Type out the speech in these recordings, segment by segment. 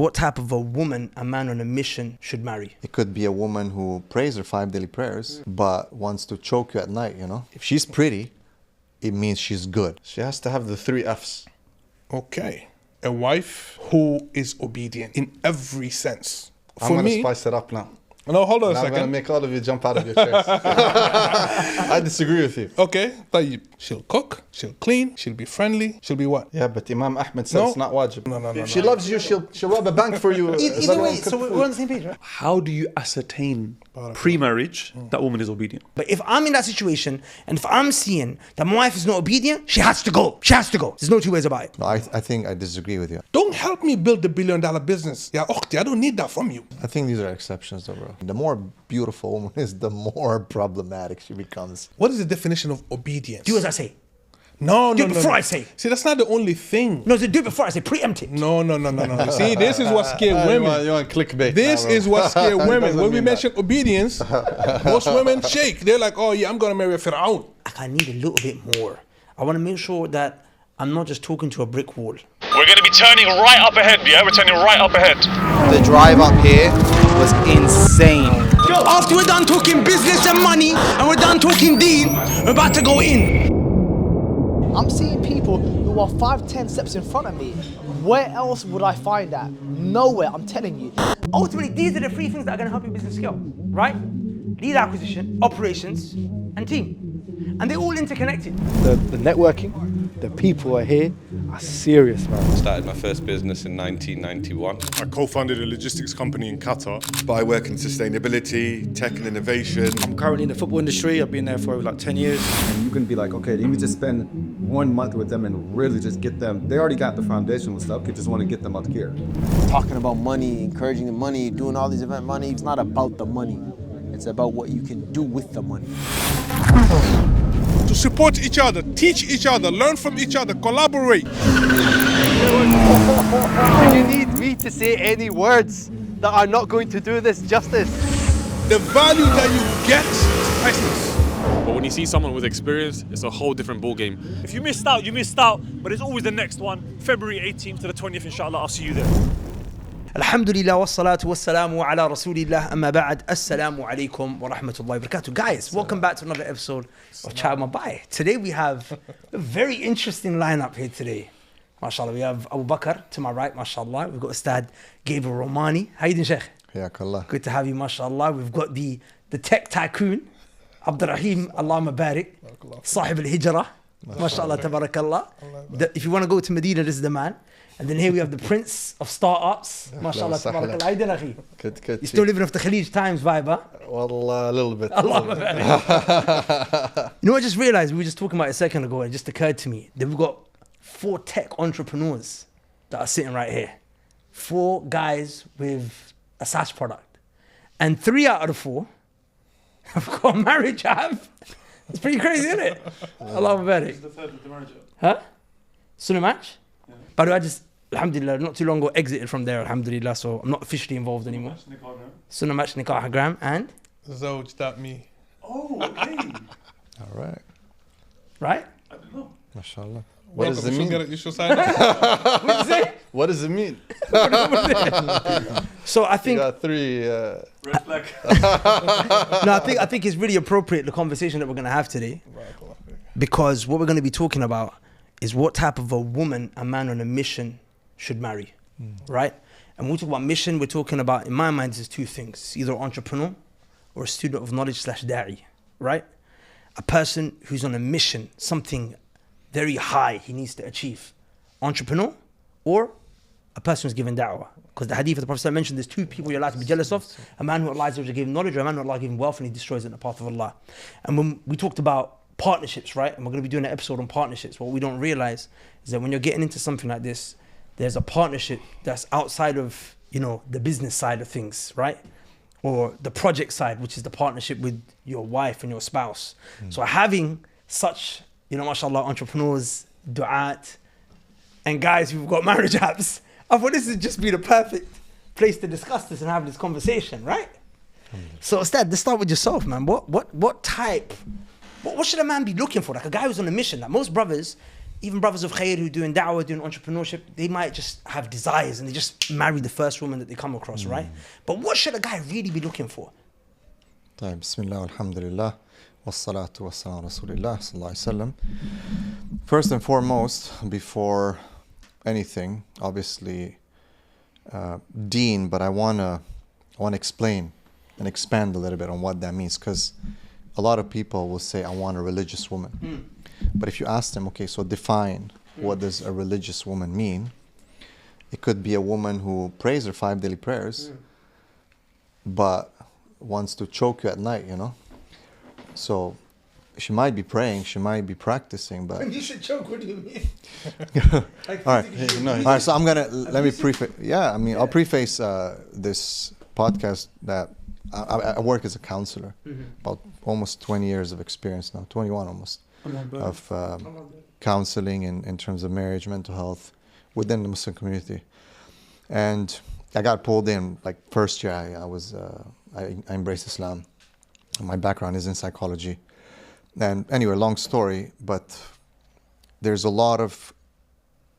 what type of a woman a man on a mission should marry. It could be a woman who prays her 5 daily prayers, but wants to choke you at night, you know? If she's pretty, it means she's good. She has to have the 3 F's. Okay. A wife who is obedient in every sense. I'm going to spice it up now. No, hold on a I'm second. going to make all of you jump out of your chairs. I disagree with you. Okay, طيب. She'll cook, she'll clean, she'll be friendly, she'll be what? Yeah, but Imam Ahmed said it's not wajib. No. If she loves you, she'll rob a bank for you. Either way, so we're on the same page, right? How do you ascertain pre-marriage that woman is obedient? But if I'm in that situation, and if I'm seeing that my wife is not obedient, she has to go. She has to go. There's no 2 ways about it. No, I think I disagree with you. Don't help me build the $1 billion business. Ya ukhti, I don't need that from you. I think these are exceptions though, bro. The more beautiful a woman is, the more problematic she becomes. What is the definition of obedience? Do as I say. No. Do it before I say. See, that's not the only thing. No, so do it before I say. Preempt it. No. See, this is what scares women. You want clickbait. This is what scares women. When we mention obedience, most women shake. They're like, oh yeah, I'm going to marry a Fir'aun. I need a little bit more. I want to make sure that I'm not just talking to a brick wall. We're going to be turning right up ahead, yeah? We're turning right up ahead. The drive up here was insane. After we're done talking business and money, and we're done talking deen, we're about to go in. I'm seeing people who are 5-10 steps in front of me. Where else would I find that? Nowhere, I'm telling you. Ultimately, these are the 3 things that are going to help your business scale, right? Lead acquisition, operations, and team. And they're all interconnected. The networking, the people are here are serious, man. I started my first business in 1991. I co-founded a logistics company in Qatar. But I work in sustainability, tech and innovation. I'm currently in the football industry. I've been there for like 10 years. And you can be like, okay, let me just spend 1 month with them and really just get them. They already got the foundational stuff. You just want to get them out here. Talking about money, encouraging the money, doing all these event money. It's not about the money. It's about what you can do with the money. To support each other, teach each other, learn from each other, collaborate. You need me to say any words that are not going to do this justice. The value that you get is priceless. But when you see someone with experience, it's a whole different ballgame. If you missed out, you missed out, but there's always the next one. February 18th to the 20th, inshallah, I'll see you there. Alhamdulillah wassalatu wassalamu ala rasulillah amma ba'd. Assalamu alaikum wa rahmatullahi wa barakatuh. Guys, welcome back to another episode of Chat Mabai. Today we have a very interesting lineup here today. MashaAllah, we have Abubakr to my right, MashaAllah. We've got Ustad Gabriel Romani. How you doing, Sheikh? Hayakallah. Good to have you, MashaAllah. We've got the tech tycoon, Abdoulrahime, Allahumma barik, Sahib al-Hijrah, MashaAllah, tabarakallah. If you want to go to Medina, this is the man. And then here we have the prince of startups, MashaAllah, tabarakallah. How you doing, akhi? Good. You're still living off the Khalij Times vibe, huh? Well, a little bit. Allahumma barik. You know what I just realized? We were just talking about it a second ago, and it just occurred to me that we've got 4 tech entrepreneurs that are sitting right here. 4 guys with a SaaS product. And 3 out of the 4 have got a marriage app. It's pretty crazy, isn't it? Allahumma barik. This is the third with the marriage app. Huh? Sunnah match? Yeah. By the way, I just, alhamdulillah, not too long ago exited from there, alhamdulillah, so I'm not officially involved anymore. Sunnah match, nikah, gram, and? Zawj.me. Oh, okay. All right. Right? I don't know. MashaAllah. What does it mean? You should sign up. What did you say? What does it mean? So I think... You got 3... Red flag. No, I think it's really appropriate, the conversation that we're going to have today. Because what we're going to be talking about is what type of a woman a man on a mission should marry, right? And when we talk about mission, we're talking about, in my mind, there's 2 things. It's either an entrepreneur or a student of knowledge / da'i, right? A person who's on a mission, something very high he needs to achieve. Entrepreneur or a person who's given da'wah. Because the hadith of the Prophet mentioned there's 2 people you're allowed to be jealous of. A man who Allah gave him knowledge, or a man who Allah gave him wealth and he destroys it in the path of Allah. And when we talked about partnerships, right? And we're going to be doing an episode on partnerships. What we don't realize is that when you're getting into something like this, there's a partnership that's outside of, you know, the business side of things, right? Or the project side, which is the partnership with your wife and your spouse. So having such, you know, mashallah, entrepreneurs, du'at, and guys who've got marriage apps, I thought this would just be the perfect place to discuss this and have this conversation, right? So Ustad, let's start with yourself, man. What should a man be looking for? Like a guy who's on a mission. Like most brothers, even brothers of khair who doing da'wah, doing entrepreneurship, they might just have desires and they just marry the first woman that they come across, right? But what should a guy really be looking for? طيب بسم الله والحمد لله والصلاة والسلام على رسول الله صلى الله عليه وسلم. First and foremost, before anything, obviously, deen, but I wanna explain and expand a little bit on what that means, because a lot of people will say, I want a religious woman. But if you ask them, okay, so define what does a religious woman mean? It could be a woman who prays her 5 daily prayers, but wants to choke you at night, you know? So she might be praying, she might be practicing, but... You should choke, what do you mean? All right, so I'm gonna, let me preface, I'll preface this podcast that I work as a counselor, about almost 20 years of experience now, 21 almost, of counseling in terms of marriage, mental health within the Muslim community. And I got pulled in, like first year I embraced Islam. My background is in psychology. And anyway, long story, but there's a lot of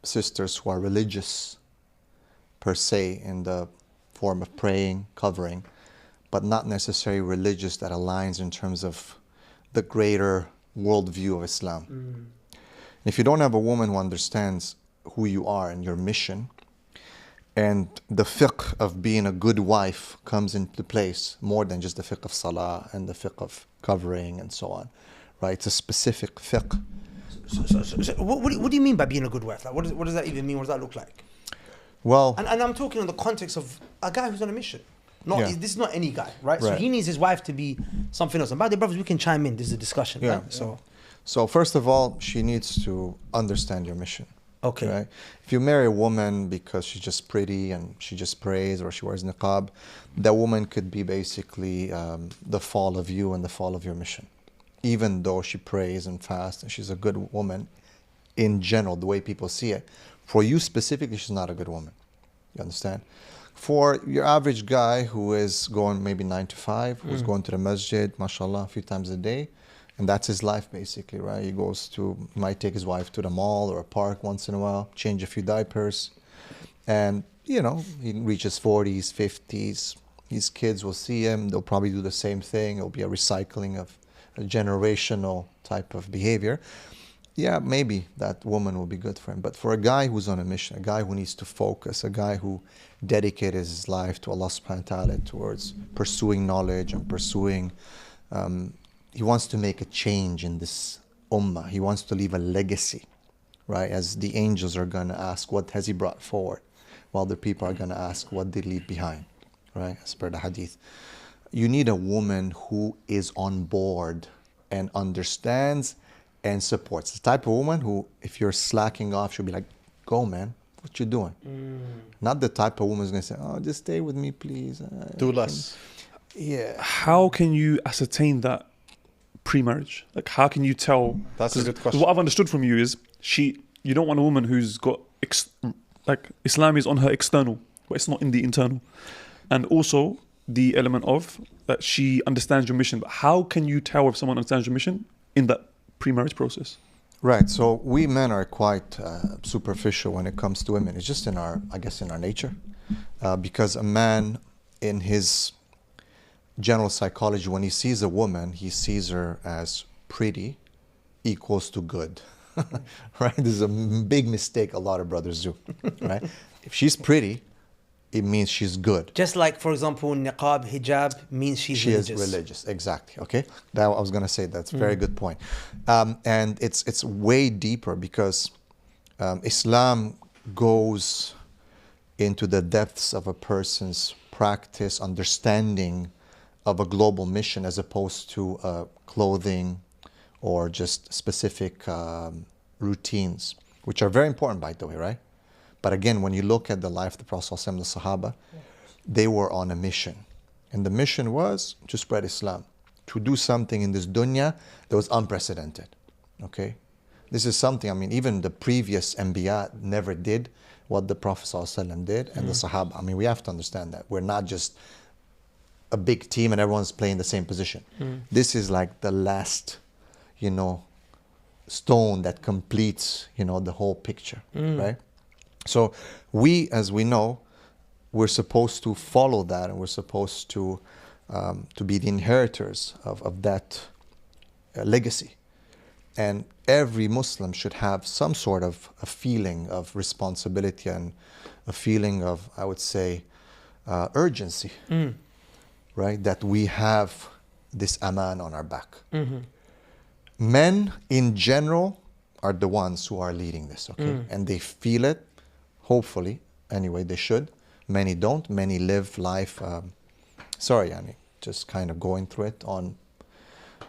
sisters who are religious per se in the form of praying, covering, but not necessarily religious that aligns in terms of the greater worldview of Islam. If you don't have a woman who understands who you are and your mission, and the fiqh of being a good wife comes into place more than just the fiqh of salah and the fiqh of covering and so on, right? It's a specific fiqh. So what do you mean by being a good wife? Like, what does that even mean? What does that look like? Well, and I'm talking in the context of a guy who's on a mission. This is not any guy, right? So Right. he needs his wife to be something else. And by the way, brothers, we can chime in. This is a discussion, Yeah. right? So first of all, she needs to understand your mission. Okay. Right? If you marry a woman because she's just pretty and she just prays or she wears niqab, that woman could be basically the fall of you and the fall of your mission. Even though she prays and fasts and she's a good woman, in general, the way people see it, for you specifically, she's not a good woman. You understand? For your average guy who is going maybe 9 to 5, who's going to the masjid, mashallah, a few times a day, and that's his life basically, right? He might take his wife to the mall or a park once in a while, change a few diapers, and he reaches 40s, 50s, his kids will see him, they'll probably do the same thing, it'll be a recycling of a generational type of behavior. Yeah, maybe that woman will be good for him. But for a guy who's on a mission, a guy who needs to focus, a guy who dedicated his life to Allah subhanahu wa ta'ala towards pursuing knowledge and pursuing, he wants to make a change in this ummah. He wants to leave a legacy, right? As the angels are going to ask, what has he brought forward? While the people are going to ask, what did he leave behind, right? As per the hadith. You need a woman who is on board and understands and supports. The type of woman who, if you're slacking off, she'll be like, go man, what you doing? Not the type of woman who's going to say, oh, just stay with me, please. Do less. Yeah. How can you ascertain that pre-marriage? Like, how can you tell? That's a good question. What I've understood from you is you don't want a woman who's got, Islam is on her external, but it's not in the internal. And also the element of that she understands your mission. But how can you tell if someone understands your mission in that pre-marriage process? Right. So we men are quite superficial when it comes to women. It's just in our nature. Because a man in his general psychology, when he sees a woman, he sees her as pretty equals to good. Right? This is a big mistake a lot of brothers do. Right? If she's pretty, it means she's good. Just like, for example, niqab, hijab means she is religious. Exactly. Okay, that I was gonna say. That's a very good point. And it's way deeper because Islam goes into the depths of a person's practice, understanding of a global mission, as opposed to clothing or just specific routines, which are very important, by the way, right? But again, when you look at the life of the Prophet ﷺ, the Sahaba, they were on a mission. And the mission was to spread Islam, to do something in this dunya that was unprecedented. Okay? This is something, even the previous Anbiya never did what the Prophet ﷺ did, and the Sahaba. We have to understand that. We're not just a big team and everyone's playing the same position. This is like the last, stone that completes, the whole picture, right? So we, as we know, we're supposed to follow that, and we're supposed to be the inheritors of that legacy. And every Muslim should have some sort of a feeling of responsibility and a feeling of, I would say, urgency, right? That we have this aman on our back. Men in general are the ones who are leading this, okay? And they feel it, hopefully, anyway, they should. Many don't. Many live life, just kind of going through it on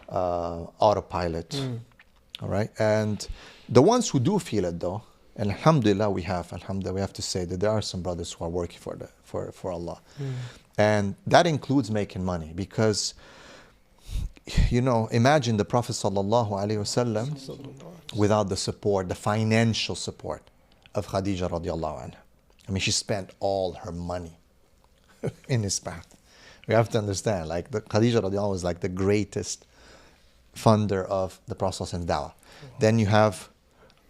autopilot. All right, and the ones who do feel it, though, and alhamdulillah, we have to say that there are some brothers who are working for Allah, and that includes making money, because imagine the Prophet sallallahu alaihi wasallam without the support, the financial support of Khadija radiallahu anha. I mean, she spent all her money in his path. We have to understand, like, the Khadija radiallahu anha was like the greatest funder of the Prophet and dawah. Then you have,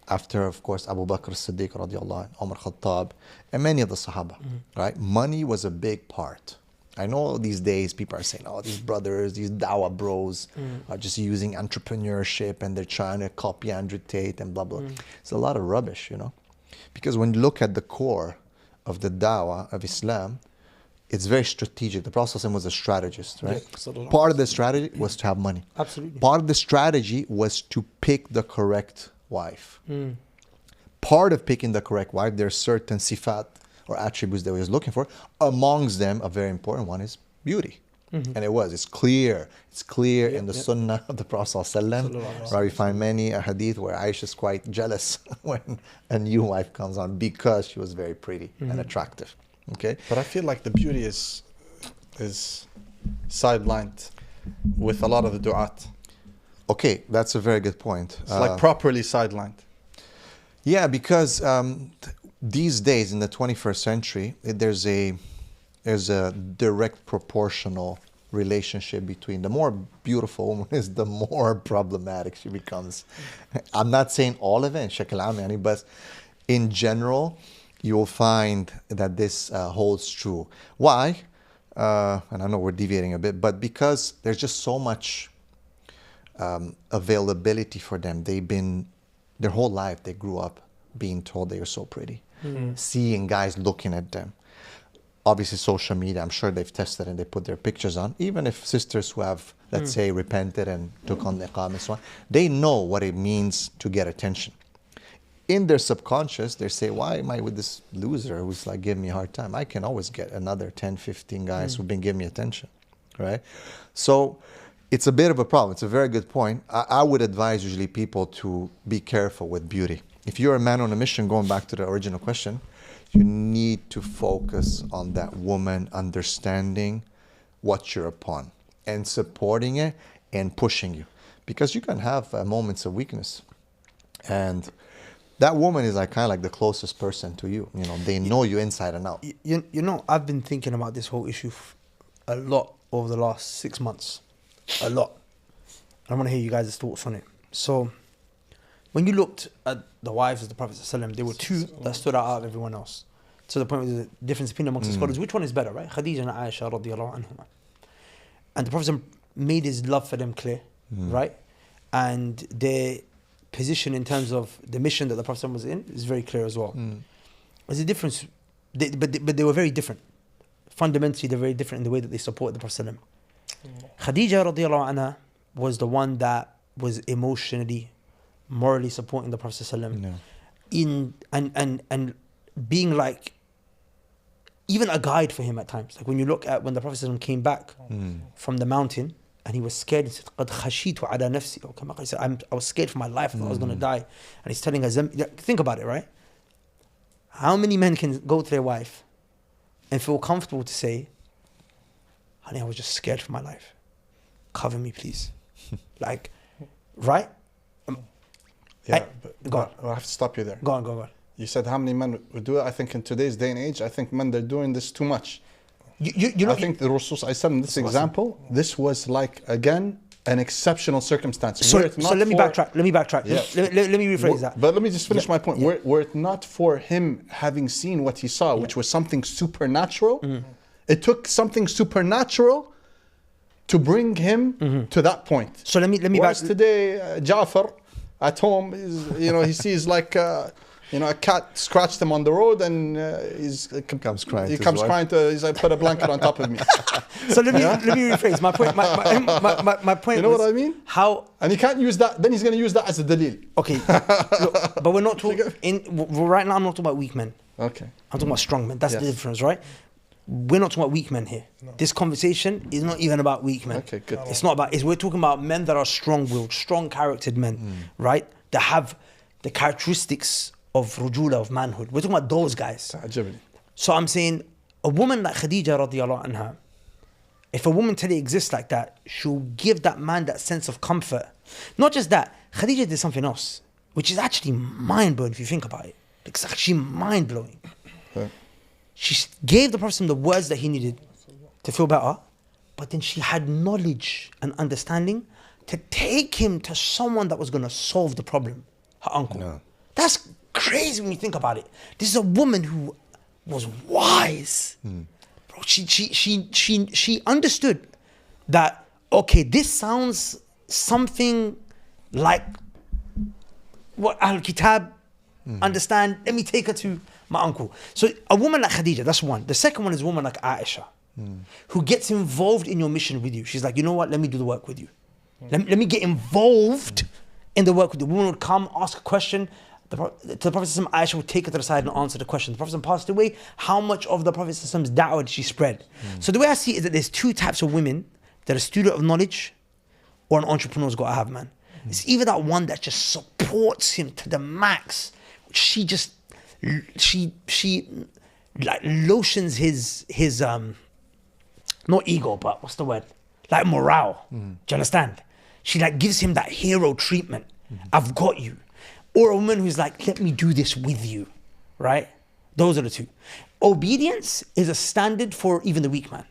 after, of course, Abubakr Siddiq radiallahu anhu, Umar Khattab, and many of the Sahaba, right? Money was a big part. I know these days people are saying, oh, these brothers, these dawah bros are just using entrepreneurship and they're trying to copy Andrew Tate and blah, blah. It's a lot of rubbish, because when you look at the core of the dawah of Islam, it's very strategic. The Prophet was a strategist, right? Yeah, part of the strategy was to have money. Absolutely. Part of the strategy was to pick the correct wife. Part of picking the correct wife, there are certain sifat or attributes that he was looking for. Amongst them, a very important one is beauty. And it's clear. It's clear in the sunnah of the Prophet ﷺ, where we find many a hadith where Aisha is quite jealous when a new wife comes on because she was very pretty and attractive. Okay, but I feel like the beauty is sidelined with a lot of the du'at. Okay, that's a very good point. It's like properly sidelined. Yeah, because these days in the 21st century, there's a direct proportional relationship between the more beautiful woman is, the more problematic she becomes. I'm not saying all of it, but in general, you will find that this holds true. Why? And I know we're deviating a bit, but because there's just so much availability for them. Their whole life, they grew up being told they are so pretty, seeing guys looking at them. Obviously, social media, I'm sure they've tested and they put their pictures on. Even if sisters who have, let's say, repented and took on the niqab and so on, they know what it means to get attention. In their subconscious, they say, why am I with this loser who's like giving me a hard time? I can always get another 10, 15 guys who've been giving me attention, right? So it's a bit of a problem. It's a very good point. I would advise usually people to be careful with beauty. If you're a man on a mission, going back to the original question, you need to focus on that woman understanding what you're upon and supporting it and pushing you. Because you can have moments of weakness. And that woman is like kind of like the closest person to you. They know you inside and out. I've been thinking about this whole issue a lot over the last 6 months. A lot. I want to hear you guys' thoughts on it. So, when you looked at the wives of the Prophet ﷺ, there were two that stood out of everyone else. To the point where there's a difference opinion amongst the scholars. Which one is better, right? Khadija and Aisha radiallahu anhuma. And the Prophet made his love for them clear, right? And their position in terms of the mission that the Prophet was in is very clear as well. There's a difference, but they were very different. Fundamentally, they're very different in the way that they support the Prophet. Khadija radiallahu anha was the one that was emotionally, morally supporting the Prophet and being like even a guide for him at times. Like when you look at when the Prophet came back from the mountain and he was scared, he said, قَدْ خَشِيتُ عَلَى نَفْسِي. He said, I was scared for my life, I thought I was going to die. And he's telling her, think about it, right? How many men can go to their wife and feel comfortable to say, honey, I was just scared for my life. Cover me, please. Like, right? Go on. I have to stop you there. Go on. You said how many men would do it. I think in today's day and age, I think men, they're doing this too much. I think the Rasul in this example, this was like, again, an exceptional circumstance. So let me backtrack. Let me backtrack. Yeah. Let me rephrase that. But let me just finish my point. Were it not for him having seen what he saw, which was something supernatural, it took something supernatural to bring him to that point. So let me Whereas today, Jafar at home is, he sees like a cat scratched him on the road, and he comes crying. He's like, put a blanket on top of me. So let me rephrase my point. My point. You know what I mean? How? And he can't use that. Then he's going to use that as a dalil. Okay, look, but we're not talking. Right now, I'm not talking about weak men. Okay. I'm talking about strong men. That's the difference, right? We're not talking about weak men here. No. This conversation is not even about weak men. Okay, good. It's not about. We're talking about men that are strong-willed, strong-charactered men, right? That have the characteristics of rujula, of manhood. We're talking about those guys. So I'm saying a woman like Khadija radiallahu anha, if a woman today exists like that, she'll give that man that sense of comfort. Not just that, Khadija did something else, which is actually mind-blowing if you think about it. It's actually mind-blowing. She gave the Prophet the words that he needed to feel better, but then she had knowledge and understanding to take him to someone that was going to solve the problem, her uncle. No. That's crazy when you think about it. This is a woman who was wise. Bro, she understood that, okay, this sounds something like what Al-Kitab understand. Let me take her to my uncle. So a woman like Khadija, that's one. The second one is a woman like Aisha, who gets involved in your mission with you. She's like, you know what, let me do the work with you. Let me get involved in the work with you. The woman would come, ask a question. To the Prophet Aisha would take her to the side and answer the question. The Prophet passed away. How much of the Prophet's da'wah did she spread? So the way I see it is that there's two types of women: that a student of knowledge or an entrepreneur's got to have, man. It's either that one that just supports him to the max. She like lotions his not ego, but what's the word? Like morale. Do you understand? She like gives him that hero treatment. I've got you. Or a woman who's like, let me do this with you, right? Those are the two. Obedience is a standard for even the weak man.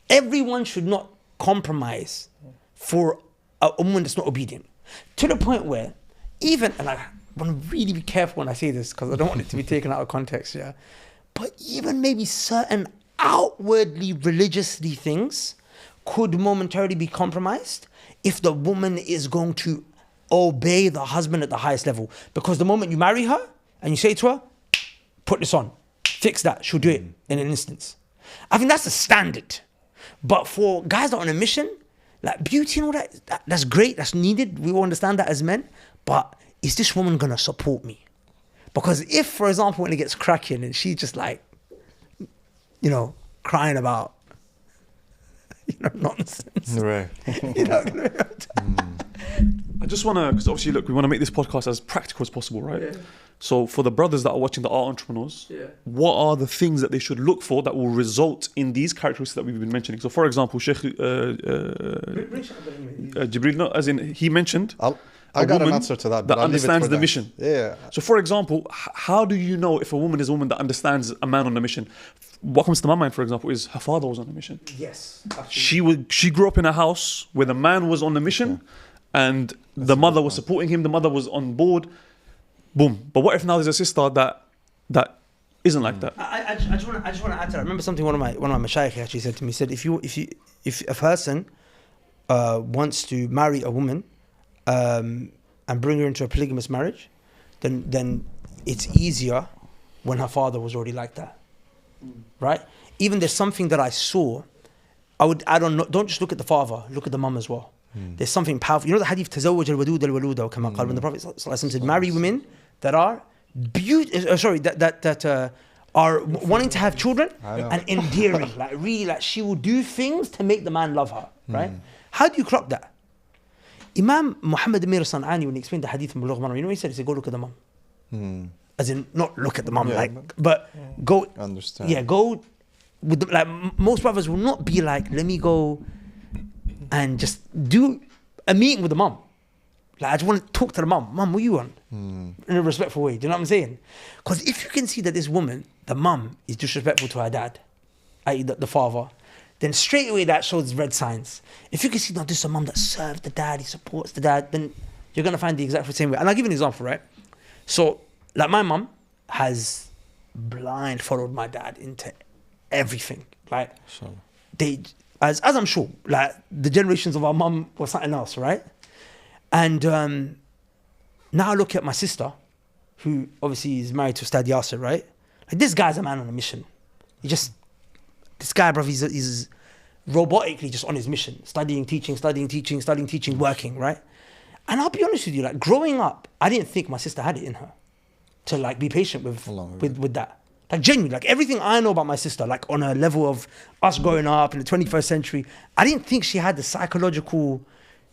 Everyone should not compromise for a woman that's not obedient. To the point where even, and I want to really be careful when I say this because I don't want it to be taken out of context, yeah? But even maybe certain outwardly religiously things could momentarily be compromised if the woman is going to obey the husband at the highest level. Because the moment you marry her and you say to her, put this on, fix that, she'll do it in an instance. I think that's the standard. But for guys that are on a mission, like beauty and all that, that's great, that's needed. We all understand that as men. But is this woman gonna support me? Because if, for example, when it gets cracking and she's just like, crying about, nonsense. Right. I just want to, because obviously, look, we want to make this podcast as practical as possible, right? Yeah. So for the brothers that are watching that are entrepreneurs, what are the things that they should look for that will result in these characteristics that we've been mentioning? So for example, Sheikh Jibril, no, as in he mentioned, I got an answer to that, but that understands the mission. Yeah. So for example, how do you know if a woman is a woman that understands a man on a mission? What comes to my mind, for example, is her father was on a mission. Yes, absolutely. She grew up in a house where the man was on the mission, and the mother was supporting him. The mother was on board. Boom. But what if now there's a sister that isn't like that? I just want to add to that. I remember something one of my mashayikh actually said to me. He said, if a person wants to marry a woman and bring her into a polygamous marriage, then it's easier when her father was already like that, right? Even there's something that I saw. Don't just look at the father, look at the mum as well. There's something powerful. You know the hadith, تزوج الودود الولود, كما قال, when the Prophet ﷺ said, marry women that are that are wanting to have children and endearing, like really, like she will do things to make the man love her, right? How do you clock that? Imam Muhammad Amir San'ani, when he explained the hadith in Bulugh al-Maram, you know what he said? He said, go look at the mum. As in, not look at the mum, but go understand. Yeah, go with the, like most brothers will not be like, let me go and just do a meeting with the mum. Like, I just want to talk to the mum. Mum, what are you on? In a respectful way. Do you know what I'm saying? Because if you can see that this woman, the mum, is disrespectful to her dad, i.e. the father, then straight away that shows red signs. If you can see, no, this is a mum that serves the dad, he supports the dad, then you're going to find the exact same way. And I'll give you an example, right? So, like my mum has blind followed my dad into everything. Like, they, as I'm sure, like the generations of our mum was something else, right? And now I look at my sister, who obviously is married to Ustad Yasser, right? Like, this guy's a man on a mission. This guy, bro, he's robotically just on his mission, studying, teaching, working, right? And I'll be honest with you, like growing up, I didn't think my sister had it in her to like be patient with that. Like genuinely, like everything I know about my sister, like on a level of us growing up in the 21st century, I didn't think she had the psychological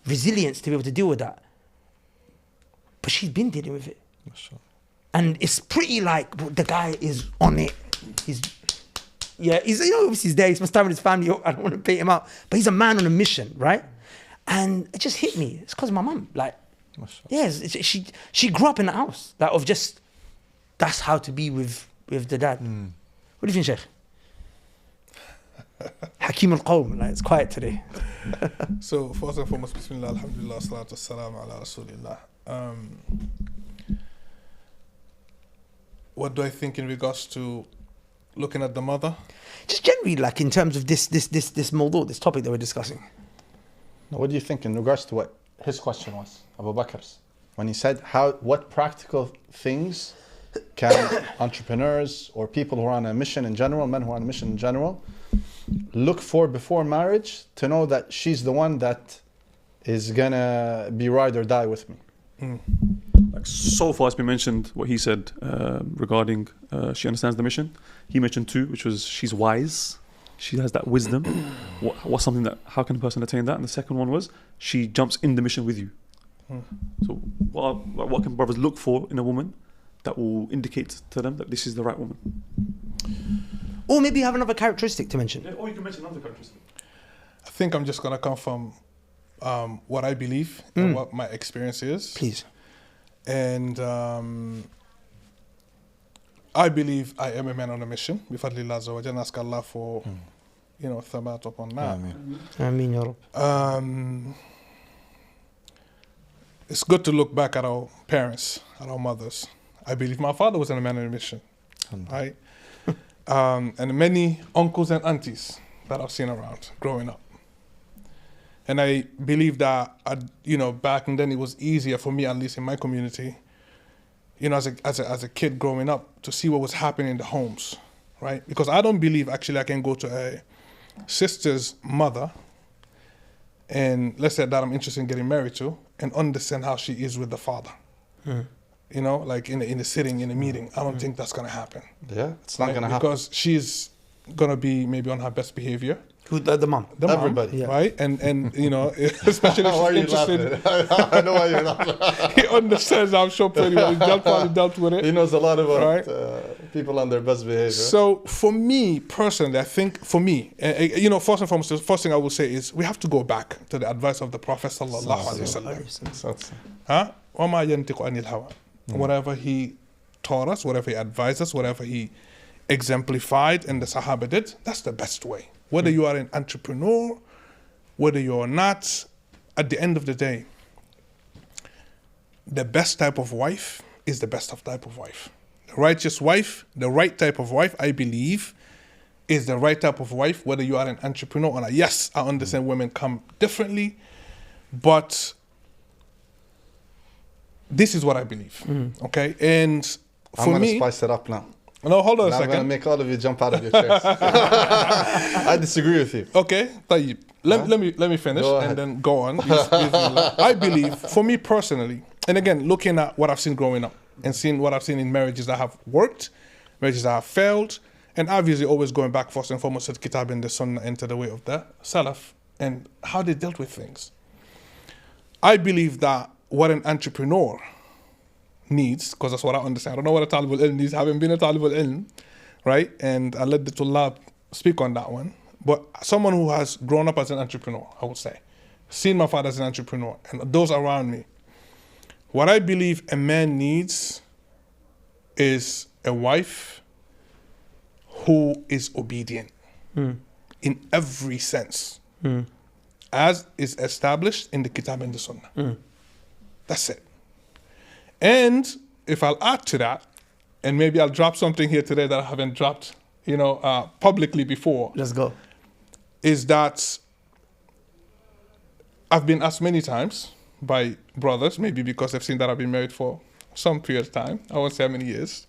resilience to be able to deal with that. But she's been dealing with it. And it's pretty like the guy is on it. He's obviously he's there, he spends time with his family. I don't want to bait him out, but he's a man on a mission, right? And it just hit me. It's because of my mum. Like, she grew up in the house, like of just, that's how to be with the dad. What do you think, Sheikh? Hakim al-Qawm, like it's quiet today. So first and foremost, Bismillah, Alhamdulillah, Salatu Wassalamu ala Rasulillah. What do I think in regards to looking at the mother? Just generally, like in terms of this mawdu', this topic that we're discussing. Now, what do you think in regards to what his question was, Abu Bakr's, when he said what practical things can entrepreneurs or people who are on a mission in general, men who are on a mission in general, look for before marriage to know that she's the one that is gonna be ride or die with me? Like so far, it's been mentioned what he said regarding she understands the mission. He mentioned two, which was she's wise. She has that wisdom. What's something that, how can a person attain that? And the second one was she jumps in the mission with you. So what can brothers look for in a woman that will indicate to them that this is the right woman? Or maybe you have another characteristic to mention. Yeah, or you can mention another characteristic. I think I'm just going to come from what I believe and what my experience is. Please. And I believe I am a man on a mission. Bifadlillah Azza wa Jalla, ask Allah for, thabat upon that. Ameen ya Rabb. It's good to look back at our parents, at our mothers. I believe my father was a man on a mission, right? And many uncles and aunties that I've seen around growing up. And I believe that, back then it was easier for me, at least in my community, as a kid growing up, to see what was happening in the homes, right? Because I don't believe actually I can go to a sister's mother and let's say that I'm interested in getting married to and understand how she is with the father. Like in the sitting, in a meeting. I don't think that's going to happen. Yeah, it's not going to happen. Because she's going to be maybe on her best behavior. Who, the mom? Everybody, right? And especially if she's interested. I know why you're laughing. He understands, I'm sure, pretty well. He dealt with it. He knows a lot about people on their best behavior. So for me, personally, I think for me, first and foremost, the first thing I will say is we have to go back to the advice of the Prophet sallallahu alaihi wasallam. Whatever he taught us, whatever he advised us, whatever he exemplified and the Sahaba did, that's the best way. Whether you are an entrepreneur, whether you are not, at the end of the day, the best type of wife is the best type of wife. The righteous wife, the right type of wife, I believe, is the right type of wife, whether you are an entrepreneur or not. Yes, I understand women come differently, but this is what I believe. Okay? And for I'm going to me, spice it up now. No, hold on a second. I'm going to make all of you jump out of your chairs. I disagree with you. Okay, Tayyip. Let me finish and then go on. I believe, for me personally, and again, looking at what I've seen growing up and seeing what I've seen in marriages that have worked, marriages that have failed, and obviously always going back first and foremost to the Kitab and the Sunnah and to the way of the Salaf and how they dealt with things. I believe that what an entrepreneur needs, because that's what I understand. I don't know what a Talib al-Ilm needs, having been a Talib al-Ilm, right? And I let the Tullab speak on that one. But someone who has grown up as an entrepreneur, I would say, seen my father as an entrepreneur, and those around me, what I believe a man needs is a wife who is obedient. in every sense, as is established in the Kitab and the Sunnah. That's it. And if I'll add to that, and maybe I'll drop something here today that I haven't dropped, publicly before. Let's go. Is that I've been asked many times by brothers, maybe because they've seen that I've been married for some period of time, I won't say how many years,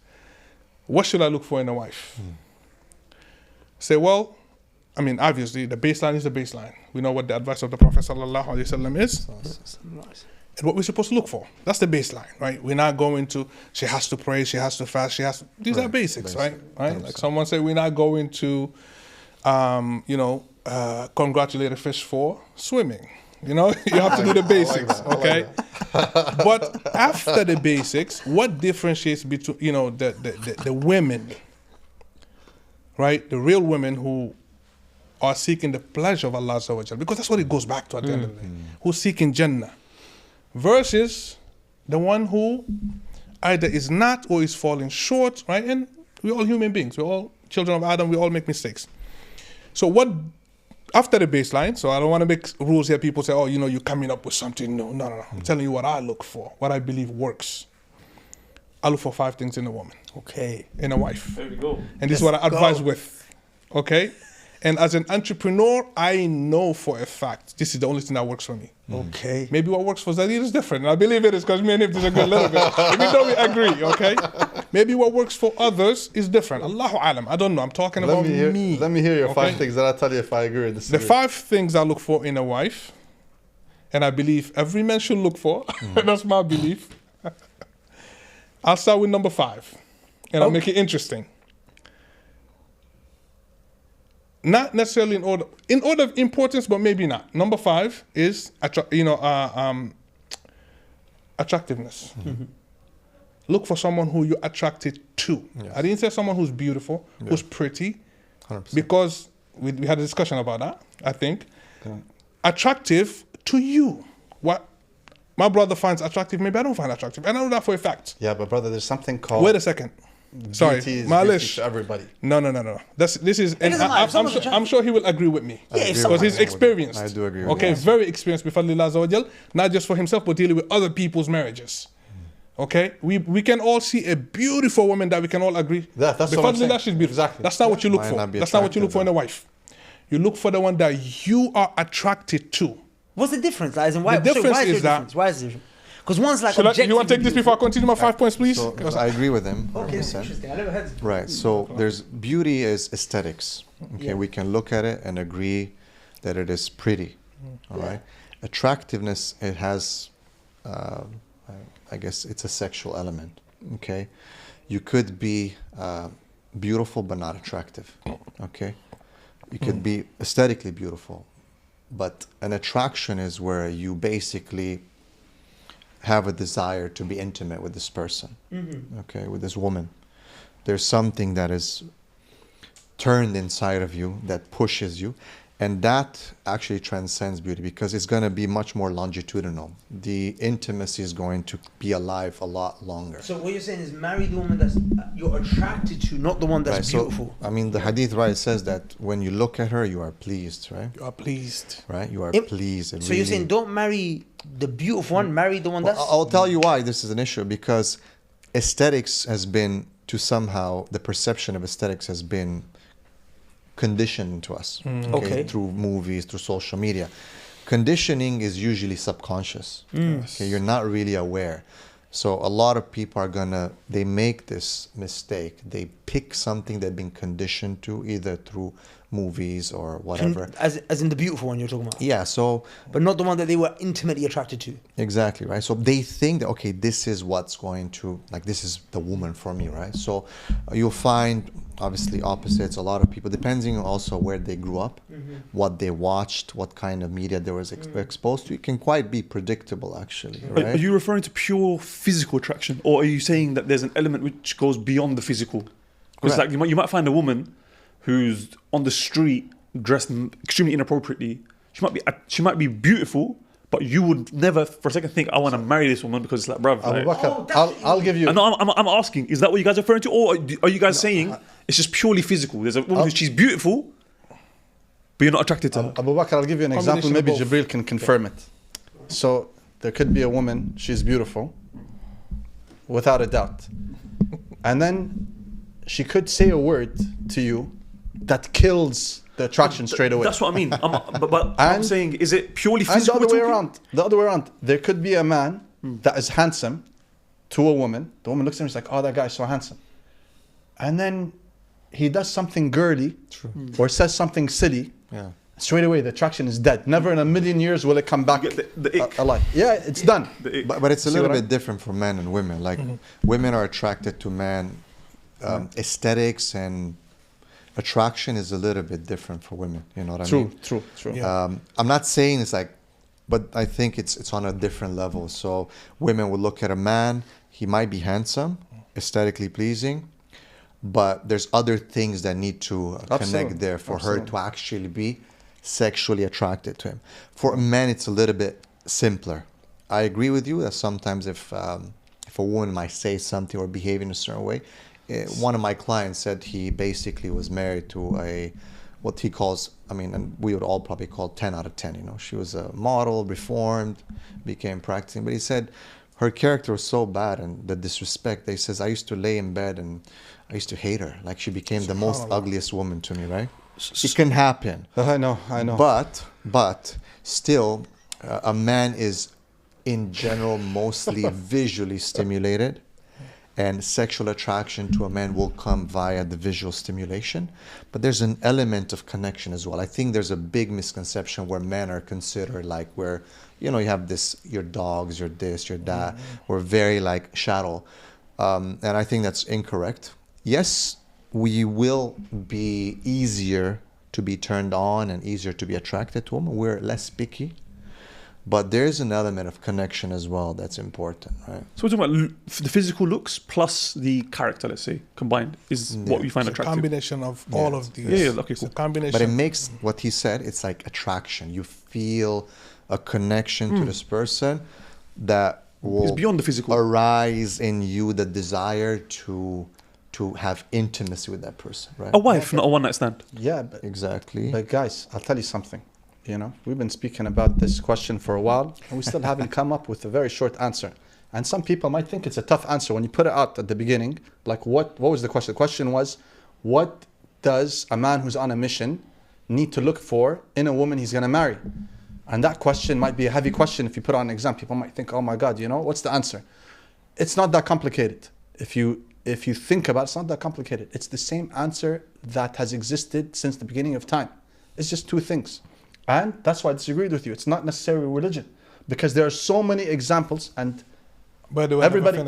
what should I look for in a wife? Say, well, I mean, obviously, the baseline is the baseline. We know what the advice of the Prophet ﷺ is. And what we're supposed to look for. That's the baseline, right? We're not going to, she has to pray, she has to fast, these are basics, right? Like someone said, we're not going to, congratulate a fish for swimming. You have to do the basics, okay? But after the basics, what differentiates between, the women, right? The real women who are seeking the pleasure of Allah Azza wa Jal, because that's what it goes back to at the end of the day. Who's seeking Jannah, versus the one who either is not or is falling short, right? And we're all human beings. We're all children of Adam. We all make mistakes. So what, after the baseline, so I don't want to make rules here. People say, oh, you're coming up with something. No. I'm telling you what I look for, what I believe works. I look for 5 things in a woman. Okay. In a wife. There we go. And this is what I advise with. Okay? And as an entrepreneur, I know for a fact this is the only thing that works for me. Okay. Maybe what works for Zarir is different. And I believe it is because me and him disagree a little bit. Even though we agree, okay? Maybe what works for others is different. Allahu alam. I don't know. I'm talking about me. Let me hear your 5 things, then I'll tell you if I agree or disagree. The 5 things I look for in a wife, and I believe every man should look for, that's my belief. I'll start with number 5, and I'll make it interesting. Not necessarily in order of importance, but maybe not. Number 5 is attractiveness. Look for someone who you're attracted to. Yes. I didn't say someone who's beautiful, who's pretty, 100%. Because we had a discussion about that, I think. Okay. Attractive to you. What my brother finds attractive, maybe I don't find attractive. And I know that for a fact. Yeah, but brother, there's something called... Wait a second. Sorry, Malish. To everybody. No. This is, and I'm sure he will agree with me. Because he's experienced. I do agree with Okay, very experienced before Allah Azza wa Jal, not just for himself, but dealing with other people's marriages. Okay, we can all see a beautiful woman that we can all agree. That's what I'm saying. She's beautiful. Exactly. That's not what you look for. That's not what you look for in a wife. You look for the one that you are attracted to. What's the difference? Why is the difference? Why is it different? Because one's like you want to take this before I continue my 5 points, please? So, I agree with him. Okay, that's interesting. I never heard this. Right. So there's beauty is aesthetics. Okay, we can look at it and agree that it is pretty. All right. Attractiveness, it has, I guess it's a sexual element. Okay, you could be beautiful but not attractive. Okay, you could be aesthetically beautiful, but an attraction is where you basically have a desire to be intimate with this person, okay, with this woman. There's something that is turned inside of you that pushes you, and that actually transcends beauty because it's going to be much more longitudinal. The intimacy is going to be alive a lot longer. So what you're saying is marry the woman that you're attracted to, not the one that's beautiful. So, I mean, the hadith, right, says that when you look at her, you are pleased, right? You are pleased. Right? You are pleased. So you're saying don't marry the beautiful one, marry the one that's... I'll tell you why this is an issue. Because aesthetics has been, to somehow, the perception of aesthetics has been conditioned to us, okay, through movies, through social media. Conditioning is usually subconscious. Okay, you're not really aware. So a lot of people are they make this mistake. They pick something they've been conditioned to, either through movies or whatever. As in the beautiful one you're talking about? Yeah, so... But not the one that they were intimately attracted to. Exactly, right? So they think that, okay, this is what's going to, like, this is the woman for me, right? So you'll find, obviously, opposites. A lot of people, depending also where they grew up, what they watched, what kind of media they were exposed to, it can quite be predictable, actually, right? Are you referring to pure physical attraction? Or are you saying that there's an element which goes beyond the physical? Because like you might find a woman who's on the street dressed extremely inappropriately. She might be beautiful, but you would never for a second think, I want to marry this woman because it's like, bruv. I'll give you... I'm asking, is that what you guys are referring to? Or are you guys saying it's just purely physical? There's a woman she's beautiful, but you're not attracted to her. Abu Bakr, I'll give you an example. Maybe Jibril can confirm it. So there could be a woman, she's beautiful, without a doubt. And then she could say a word to you that kills the attraction straight away. That's what I mean. But I'm saying, is it purely physical? And the other way around. There could be a man that is handsome to a woman. The woman looks at him and is like, oh, that guy's so handsome. And then he does something girly or says something silly. Yeah. Straight away, the attraction is dead. Never in a million years will it come back alive. Yeah, it's done. But it's a little bit different for men and women. Like women are attracted to men. Aesthetics and attraction is a little bit different for women. You know what I mean? True. Yeah. I'm not saying it's like, but I think it's on a different level. So women will look at a man. He might be handsome, aesthetically pleasing, but there's other things that need to connect there for her to actually be sexually attracted to him. For men, it's a little bit simpler. I agree with you that sometimes if a woman might say something or behave in a certain way, one of my clients said he basically was married to what he calls, and we would all probably call 10 out of 10, you know. She was a model, reformed, became practicing, but he said her character was so bad and the disrespect. They says, I used to lay in bed and I used to hate her. Like she became the most ugliest woman to me, right? It can happen. I know. But still, a man is in general mostly visually stimulated, and sexual attraction to a man will come via the visual stimulation. But there's an element of connection as well. I think there's a big misconception where men are considered like where, you know, you have this, your dogs, your this, your that, we're very like shallow. And I think that's incorrect. Yes, we will be easier to be turned on and easier to be attracted to them. We're less picky. But there's an element of connection as well that's important, right? So we're talking about the physical looks plus the character, let's say, combined is what we find attractive. A combination of all of these. Yeah, okay, cool. It's a combination. But it makes what he said, it's like attraction. You feel a connection to this person that will it's beyond the physical. Arise in you the desire to have intimacy with that person, right? A wife, not a one-night stand. Yeah, but, exactly. But guys, I'll tell you something. You know, we've been speaking about this question for a while, and we still haven't come up with a very short answer. And some people might think it's a tough answer when you put it out at the beginning. Like, what was the question? The question was, what does a man who's on a mission need to look for in a woman he's going to marry? And that question might be a heavy question if you put it on an exam. People might think, oh my God, you know, what's the answer? It's not that complicated. If you think about it, it's not that complicated. It's the same answer that has existed since the beginning of time. It's just two things. And that's why I disagreed with you. It's not necessarily religion, because there are so many examples. And by the way, everybody. I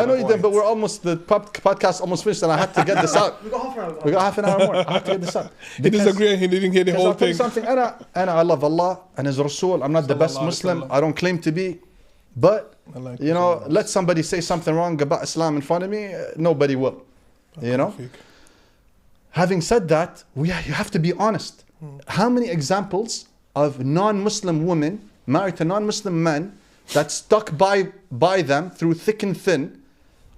know you did, but we're almost, the podcast almost finished, and I had to get this out. We got half an hour more. I have to get this out. He disagreed. He didn't get the whole thing. Something. I love Allah and His Rasul. I'm not the best Muslim. I don't claim to be, but you know, let somebody say something wrong about Islam in front of me. Nobody will. You know. Having said that, you have to be honest. How many examples of non-Muslim women married to non-Muslim men that stuck by them through thick and thin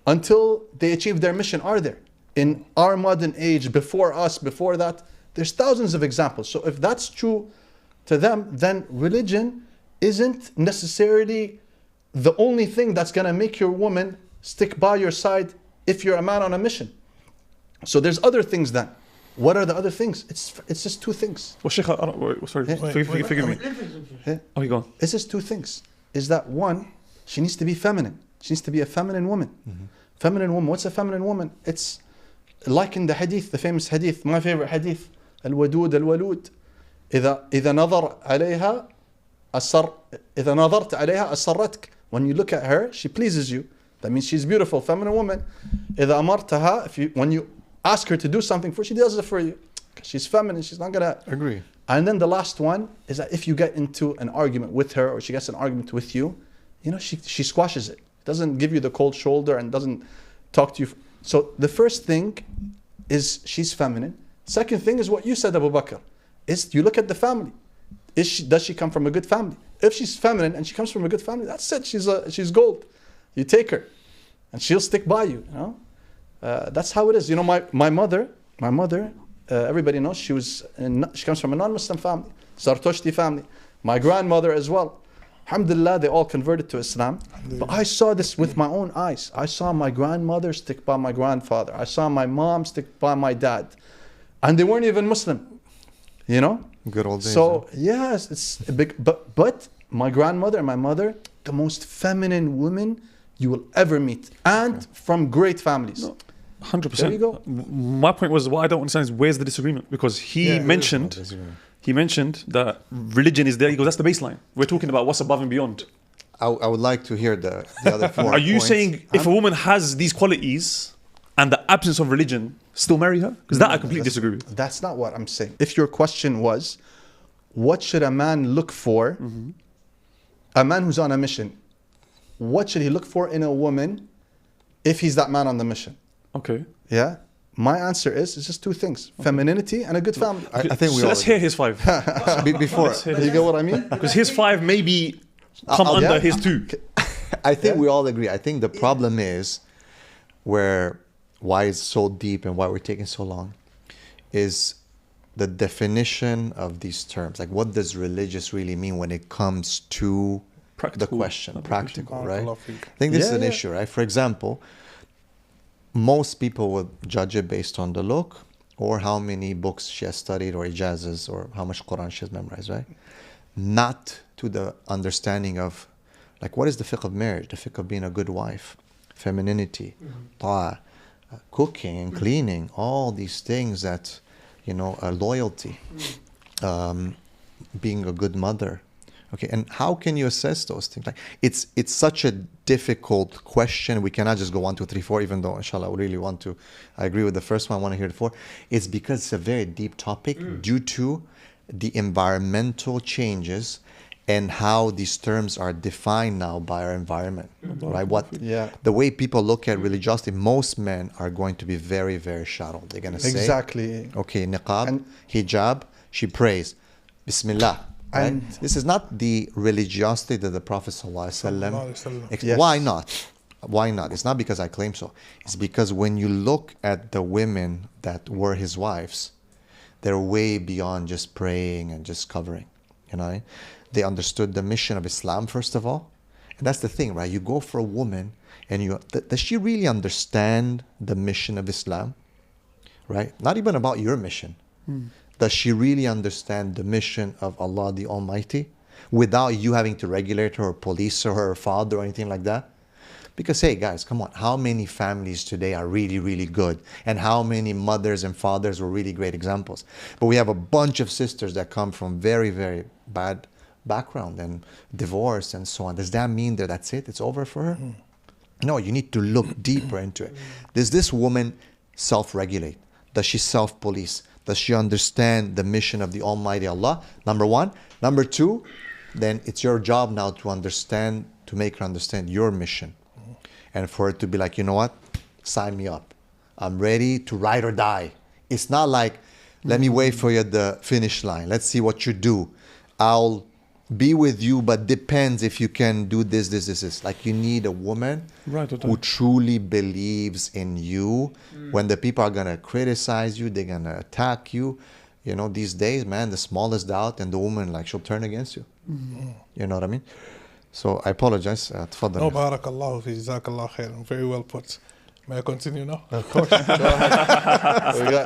until they achieved their mission are there? In our modern age, before us, before that, there's thousands of examples. So if that's true to them, then religion isn't necessarily the only thing that's going to make your woman stick by your side if you're a man on a mission. So there's other things then. What are the other things? It's just two things. Well, Sheikh, forgive me. Oh, you go on. It's just two things. Is that one, she needs to be feminine. She needs to be a feminine woman. Feminine woman. What's a feminine woman? It's like in the hadith, the famous hadith, my favorite hadith, الودود الولود. إذا نظرت عليها أسرتك. When you look at her, she pleases you. That means she's beautiful, feminine woman. إذا أمرتها, when you ask her to do something for, she does it for you. She's feminine, she's not gonna agree. And then the last one is that if you get into an argument with her or she gets an argument with you, you know, she squashes it. Doesn't give you the cold shoulder and doesn't talk to you. So the first thing is she's feminine. Second thing is what you said, Abu Bakr, is you look at the family. Does she come from a good family? If she's feminine and she comes from a good family, that's it. She's gold. You take her and she'll stick by you, you know. That's how it is. You know, my mother, everybody knows she comes from a non-Muslim family, Zartushti family. My grandmother as well. Alhamdulillah, they all converted to Islam. But I saw this with my own eyes. I saw my grandmother stick by my grandfather. I saw my mom stick by my dad. And they weren't even Muslim. You know? Good old days. So, yes, it's a big... But my grandmother and my mother, the most feminine women you will ever meet. And from great families. No. 100%. There you go. My point was, what I don't understand is where's the disagreement? Because he mentioned that religion is there. He goes, that's the baseline. We're talking about what's above and beyond. I would like to hear the other four Are you points. saying if a woman has these qualities and the absence of religion, still marry her? Because that I completely disagree with. That's not what I'm saying. If your question was, what should a man look for, a man who's on a mission, what should he look for in a woman if he's that man on the mission? Okay. Yeah. My answer is it's just two things: femininity and a good family. I think we so let's hear his 5. Before you get what I mean? Because his 5 maybe come under his 2. I think we all agree. I think the problem is why it's so deep and why we're taking so long is the definition of these terms. Like, what does religious really mean when it comes to the question? Practical, right? I think this is an issue, right? For example, most people would judge it based on the look or how many books she has studied or ijazas or how much Quran she has memorized, right? Not to the understanding of, like, what is the fiqh of marriage, the fiqh of being a good wife, femininity, ta'ah, cooking and cleaning, all these things that, you know, loyalty, being a good mother. Okay, and how can you assess those things? Like, it's such a difficult question. We cannot just go 1, 2, 3, 4. Even though, inshallah, I really want to. I agree with the first one. I want to hear the 4. It's because it's a very deep topic due to the environmental changes and how these terms are defined now by our environment, right? The way people look at religiosity, most men are going to be very, very shallow. They're going to say, exactly. Okay, niqab, hijab, she prays, Bismillah. Right? And this is not the religiosity that the Prophet ﷺ. Why not? Why not? It's not because I claim so. It's because when you look at the women that were his wives, they're way beyond just praying and just covering. You know, they understood the mission of Islam first of all, and that's the thing, right? You go for a woman, and does she really understand the mission of Islam? Right? Not even about your mission. Does she really understand the mission of Allah the Almighty without you having to regulate her or police her or her father or anything like that? Because, hey, guys, come on. How many families today are really, really good? And how many mothers and fathers were really great examples? But we have a bunch of sisters that come from very, very bad background and divorce and so on. Does that mean that that's it? It's over for her? No, you need to look deeper into it. Does this woman self-regulate? Does she self-police? Does she understand the mission of the Almighty Allah? Number 1. Number 2, then it's your job now to make her understand your mission. And for her to be like, you know what? Sign me up. I'm ready to ride or die. It's not like, let me wait for you at the finish line. Let's see what you do. I'll be with you, but depends if you can do this. Like, you need a woman who truly believes in you. When the people are going to criticize you, they're going to attack you. You know, these days, man, the smallest doubt and the woman, like, she'll turn against you. You know what I mean? So I apologize. Tfaddal. No, barakallahu fi, jazakallah khair. Very well put. May I continue now? Of course.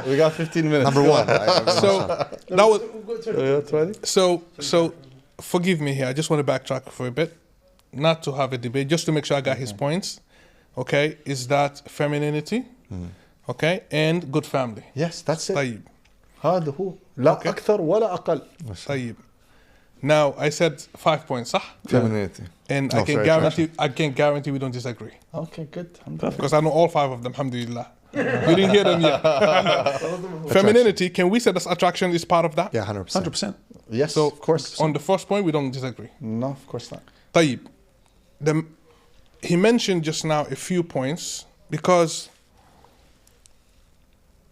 we got 15 minutes. Number 1. So forgive me here. I just want to backtrack for a bit, not to have a debate, just to make sure I got his points. Okay, is that femininity? Okay, and good family. Yes, that's it. طيب. هذا هو. لا أكثر ولا أقل. طيب. Now I said 5 points, صح? Femininity. And I can guarantee we don't disagree. Okay, good. Because I know all 5 of them, alhamdulillah. You didn't hear them yet. Femininity, can we say that attraction is part of that? Yeah, 100%. 100%. Yes, so of course. On the first point, we don't disagree. No, of course not. طيب. He mentioned just now a few points, because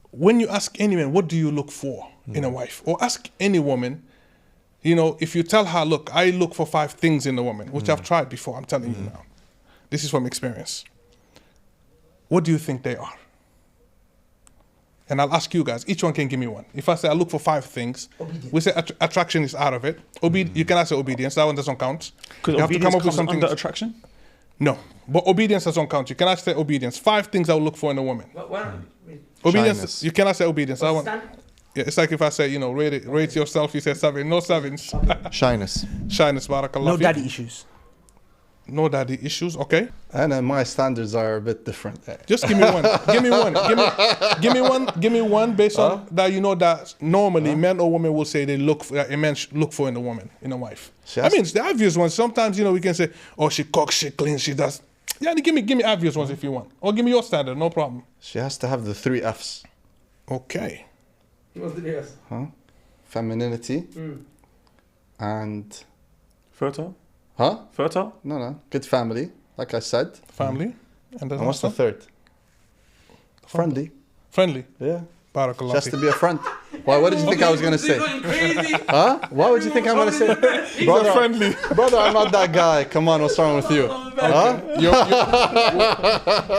when you ask any man, what do you look for in a wife? Or ask any woman, you know, if you tell her, look, I look for 5 things in a woman, which I've tried before, I'm telling you now. This is from experience. What do you think they are? and I'll ask you guys, each one can give me one. If I say I look for 5 things, we say attraction is out of it. You cannot say obedience, that one doesn't count. Because obedience comes under attraction? No, but obedience doesn't count. You cannot say obedience. 5 things I will look for in a woman. Obedience, Shyness. you cannot say obedience. That one. Yeah, it's like if I say, rate yourself, you say 7. No 7s. Shyness. Shyness, barakallah. No feek. daddy issues. No daddy issues, okay. And my standards are a bit different. Just give me one. Give me one. Give me one. Give me one based on that. That normally men or women will say they look for a man look for in a woman, in a wife. I mean, it's the obvious ones. Sometimes we can say, oh, she cooks, she cleans, she does. Yeah, give me obvious ones if you want, or give me your standard, no problem. She has to have the 3 Fs. Okay. What's the difference? Femininity and fertile. Huh? Fertile? No. Good family, like I said. Family. And what's the 3rd? Friendly. Friendly. Yeah. Barakallah. Just to be a friend. Why? What did you think I was gonna say? Huh? Why would you think I'm gonna say? Brother, friendly. Brother, I'm not that guy. Come on, what's wrong with you? Huh?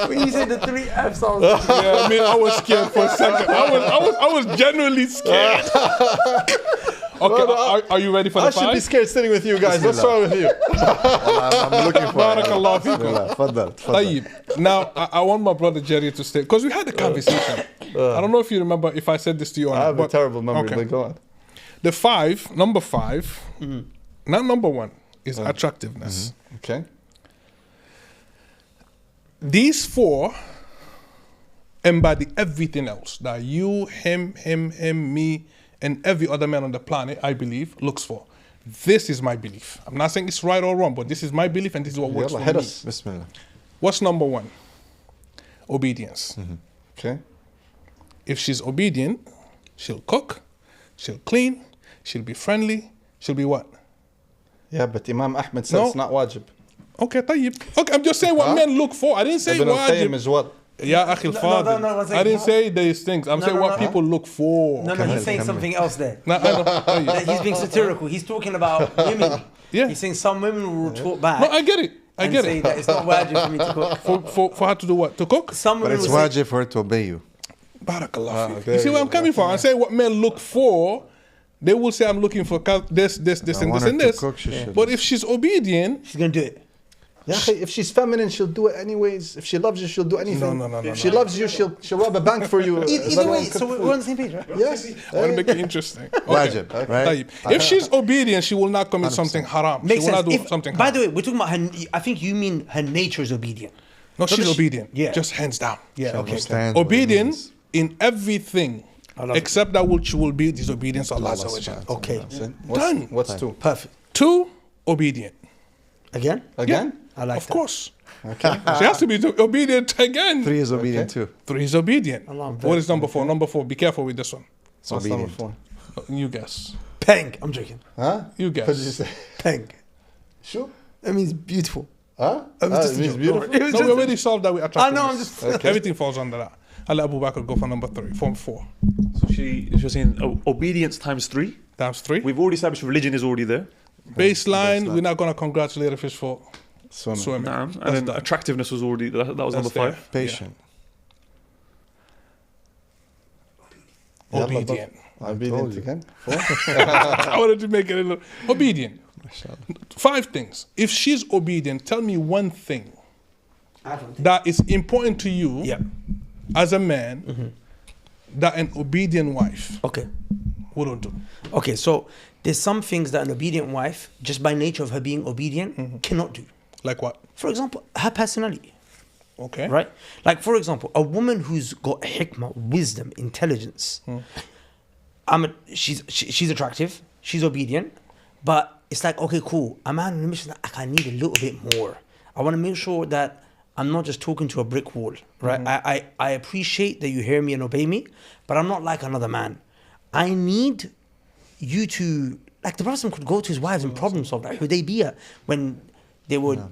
When you said the 3 Fs, I was yeah, I mean, I was scared for a second. I was genuinely scared. Okay, are you ready for the 5? I should be scared sitting with you guys. What's wrong with you? I'm looking for Barakallah feekum. Now, I want my brother Jerry to stay, because we had a conversation. I don't know if you remember if I said this to you or not. I have a terrible memory, but go on. The number 5, not number 1, is attractiveness. Okay. These 4 embody everything else that you, him, me, and every other man on the planet, I believe, looks for. This is my belief. I'm not saying it's right or wrong, but this is my belief and this is what works for me. Bismillah. What's number 1? Obedience. Okay. If she's obedient, she'll cook, she'll clean, she'll be friendly, she'll be what? Yeah, but Imam Ahmed said it's not wajib. Okay, tayyib. Okay, I'm just saying what men look for. I didn't say Ibn al-Qayyim wajib. is what? Yeah, Akhil Fadil. No, I didn't say these things. I'm saying what people look for. No, he's saying something else there. No, I know. He's being satirical. He's talking about women. Yeah. He's saying some women will talk back. No, I get it. I get say it. that it's not wajib for me to cook. For her to do what? To cook? Some But women it's will say, wajib for her to obey you. Barakallah. You see where I'm coming from? I'm saying what men look for. They will say I'm looking for this, and this. But if she's obedient, she's gonna do it. Yeah, if she's feminine, she'll do it anyways. If she loves you, she'll do anything. No. If she loves you, she'll rob a bank for you. Either way, so we're on the same page, right? Yes. I want to make it interesting. Wajib, right? If she's obedient, she will not commit something haram. Makes she will sense. not do something By haram. the way, we're talking about her. I think you mean her nature is obedient. No, she's obedient. Yeah. Just hands down. Yeah. Okay. Obedient in everything, except that which will be disobedience to Allah Azza wa Jalla. Okay. Done. What's 2? Perfect. 2, obedient. Again? Again? I like Of that. course. Okay. She has to be obedient again. 3 is obedient too. 3 is obedient. What is number 4? Number 4. Be careful with this one. What's number 4? You guess. Peng. I'm joking. Huh? You guess. What did you say? Peng. Sure. That means beautiful. Huh? It was just a means joke. beautiful. It was No, just we a- already solved that with attractiveness. I know, I'm just- Everything falls under that. I'll let Abubakr go for number 3, form 4. So she's saying obedience times 3. Times 3. We've already established religion is already there. Baseline, we're not going to congratulate a fish for swimming. Nah, and then the attractiveness was already, that was number 5. Patient. Obedient. Obedient again. 4? I wanted to make it a little obedient. 5 things. If she's obedient, tell me one thing that is important to you as a man that an obedient wife wouldn't do. Okay, so there's some things that an obedient wife, just by nature of her being obedient, cannot do. Like what? For example, her personality. Okay. Right? Like, for example, a woman who's got hikmah, wisdom, intelligence, she's attractive, she's obedient, but it's like, okay, cool, a man on a mission, I need a little bit more. I want to make sure that I'm not just talking to a brick wall, right? I appreciate that you hear me and obey me, but I'm not like another man. I need you to, like the Prophet could go to his wives and problem solve, like Hudaybiyah, when they would,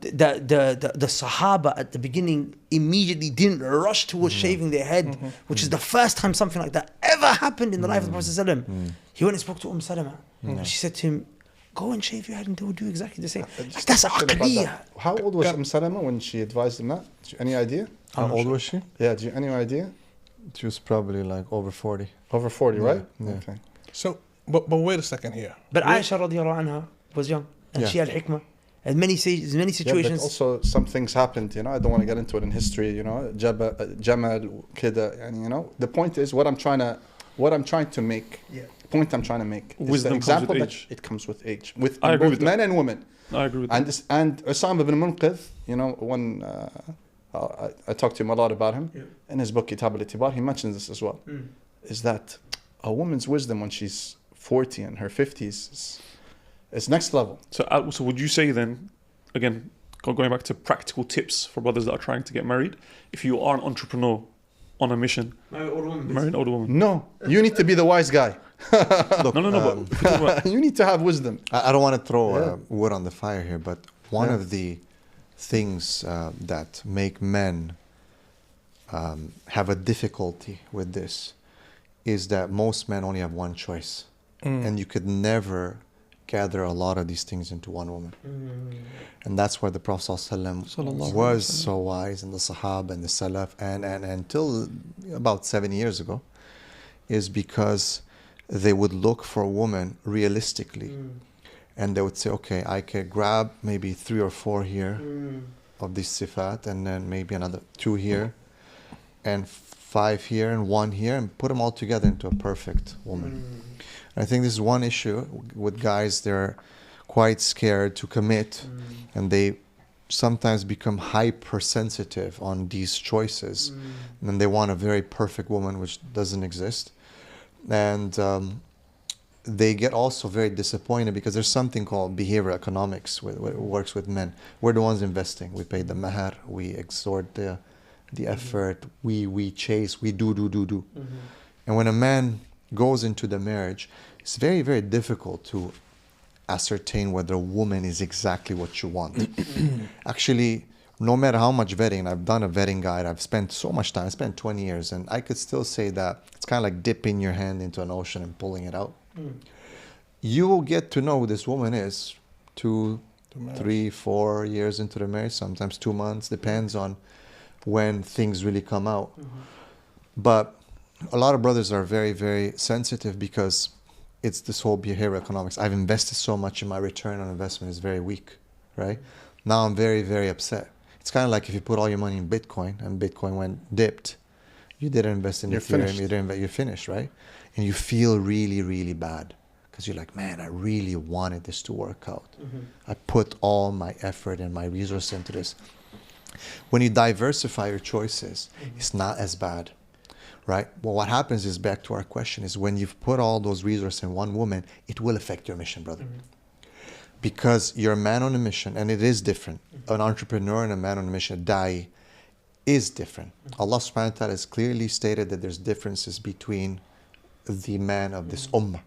the Sahaba at the beginning immediately didn't rush towards shaving their head, which is the first time something like that ever happened in the life of the Prophet. He went and spoke to Salama. She said to him, go and shave your head and they will do exactly the same. Like, that's aqliyah. How old was Salama when she advised him that? Do you any idea? How old was she? Yeah, do you any idea? She was probably like over 40. Over 40, right? Yeah. Okay. So, but wait a second here. But Aisha radiallahu anha was young, and she had hikmah. And many situations. Yeah, but also some things happened, you know. I don't want to get into it in history, you know. Jamal, kida, and you know. The point is what I'm trying to make. Yeah. The point I'm trying to make. Wisdom the example comes with that age. it comes with age, with I agree both with men and women. I agree with and that. And Usama ibn Munqidh, you know, when I talked to him a lot about him in his book Kitab al-Itibar, he mentions this as well. Is that a woman's wisdom when she's 40 and her 50s is next level. So would you say then, again, going back to practical tips for brothers that are trying to get married, if you are an entrepreneur on a mission, marry an older woman. No, you need to be the wise guy. Look, but you need to have wisdom. I don't want to throw wood on the fire here, but one of the things that make men have a difficulty with this is that most men only have one choice. And you could never gather a lot of these things into one woman. And that's where the Prophet ﷺ was so wise, and the Sahaba and the Salaf, and until about 70 years ago, is because they would look for a woman realistically. And they would say, okay, I could grab maybe 3 or 4 here of these sifat, and then maybe another 2 here, and 5 here, and 1 here, and put them all together into a perfect woman. I think this is one issue with guys. They're quite scared to commit, and they sometimes become hypersensitive on these choices, and they want a very perfect woman, which doesn't exist. And they get also very disappointed because there's something called behavioral economics which works with men. We're the ones investing. We pay the mahar, we extort the effort, we chase, we do. And when a man goes into the marriage, it's very, very difficult to ascertain whether a woman is exactly what you want. Actually, no matter how much vetting, I've done a vetting guide, I've spent so much time, I spent 20 years, and I could still say that it's kind of like dipping your hand into an ocean and pulling it out. You will get to know who this woman is 2, 3, 4 years into the marriage, sometimes 2 months, depends on when things really come out. But a lot of brothers are very, very sensitive because it's this whole behavioral economics. I've invested so much and my return on investment is very weak, right? Now I'm very, very upset. It's kind of like if you put all your money in Bitcoin and Bitcoin went dipped, you didn't invest in Ethereum, you're finished, right? And you feel really, really bad because you're like, man, I really wanted this to work out. I put all my effort and my resources into this. When you diversify your choices, it's not as bad. Right? Well, what happens is, back to our question, is when you've put all those resources in one woman, it will affect your mission, brother. Because you're a man on a mission, and it is different. An entrepreneur and a man on a mission, a da'i, is different. Allah subhanahu wa ta'ala has clearly stated that there's differences between the man of this ummah.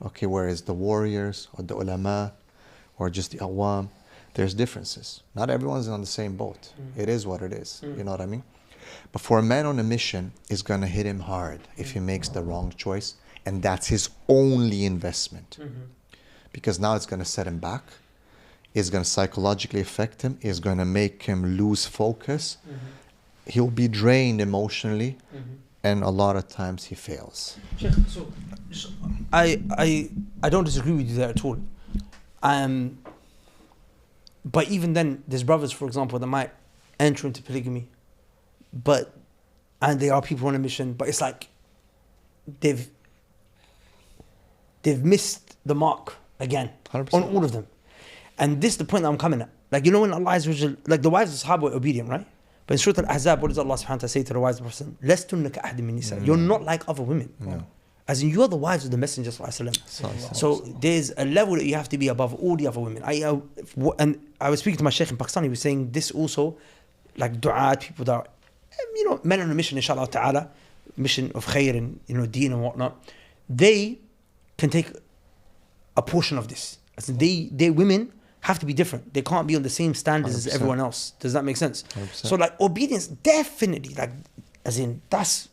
Okay, whereas the warriors, or the ulama, or just the awam, there's differences. Not everyone's on the same boat. It is what it is. You know what I mean? But for a man on a mission, it's going to hit him hard if he makes the wrong choice. And that's his only investment. Because now it's going to set him back. It's going to psychologically affect him. It's going to make him lose focus. He'll be drained emotionally. And a lot of times he fails. So, I don't disagree with you there at all. But even then, there's brothers, for example, that might enter into polygamy. And they are people on a mission, but it's like they've missed the mark again 100%. On all of them. And this is the point that I'm coming at. Like, you know, when Allah Azza, like the wives of Sahaba were obedient, right? But in Surah Al-Ahzab, what does Allah subhanahu wa ta'ala say to the wives of the Prophet? Lestunna ka'ahdi min nisa. You're not like other women. As in, you're the wives of the Messenger sallallahu alaihi wasallam. So there's a level that you have to be above all the other women. And I was speaking to my sheikh in Pakistan, he was saying this also, like du'at, people that are, you know, men on a mission, inshallah ta'ala, mission of khair and, you know, deen and whatnot, they can take a portion of this. As in they women have to be different. They can't be on the same standards 100%. As everyone else. Does that make sense? 100%. So like obedience, definitely, like, as in that's,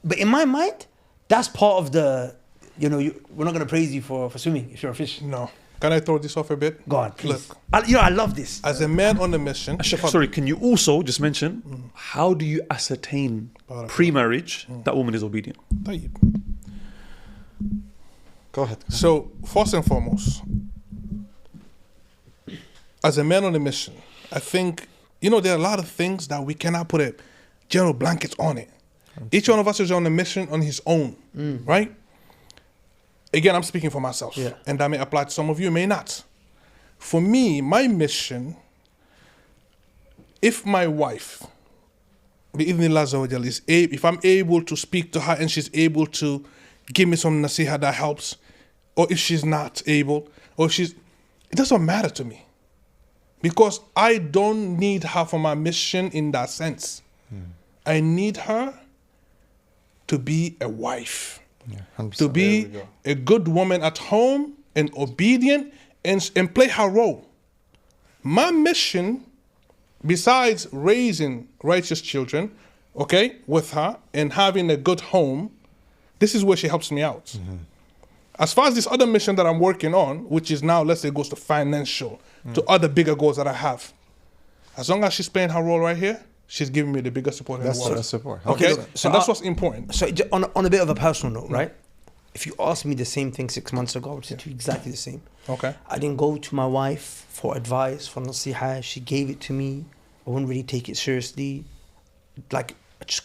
but in my mind, that's part of the, you know, we're not going to praise you for swimming if you're a fish. No. Can I throw this off a bit? Go on, please. Look, I love this. as a man on a mission. Sorry, can you also just mention how do you ascertain pre-marriage that woman is obedient? Go ahead. So, first and foremost, as a man on a mission, I think, there are a lot of things that we cannot put a general blanket on it. Each one of us is on a mission on his own, right? Again, I'm speaking for myself, and that may apply to some of you, may not. For me, my mission, if my wife, if I'm able to speak to her and she's able to give me some nasiha that helps, or if she's not able, it doesn't matter to me. Because I don't need her for my mission in that sense. I need her to be a wife, to be a good woman at home and obedient and play her role. My mission, besides raising righteous children, with her and having a good home, this is where she helps me out. As far as this other mission that I'm working on, which is now, let's say, goes to financial, to other bigger goals that I have, as long as she's playing her role right here, she's giving me the biggest support in the world. That's support. Okay, so that's what's important. So on a bit of a personal note, right? If you asked me the same thing 6 months ago, I would say to you exactly the same. Okay. I didn't go to my wife for advice, for nasiha. She gave it to me. I wouldn't really take it seriously. Like,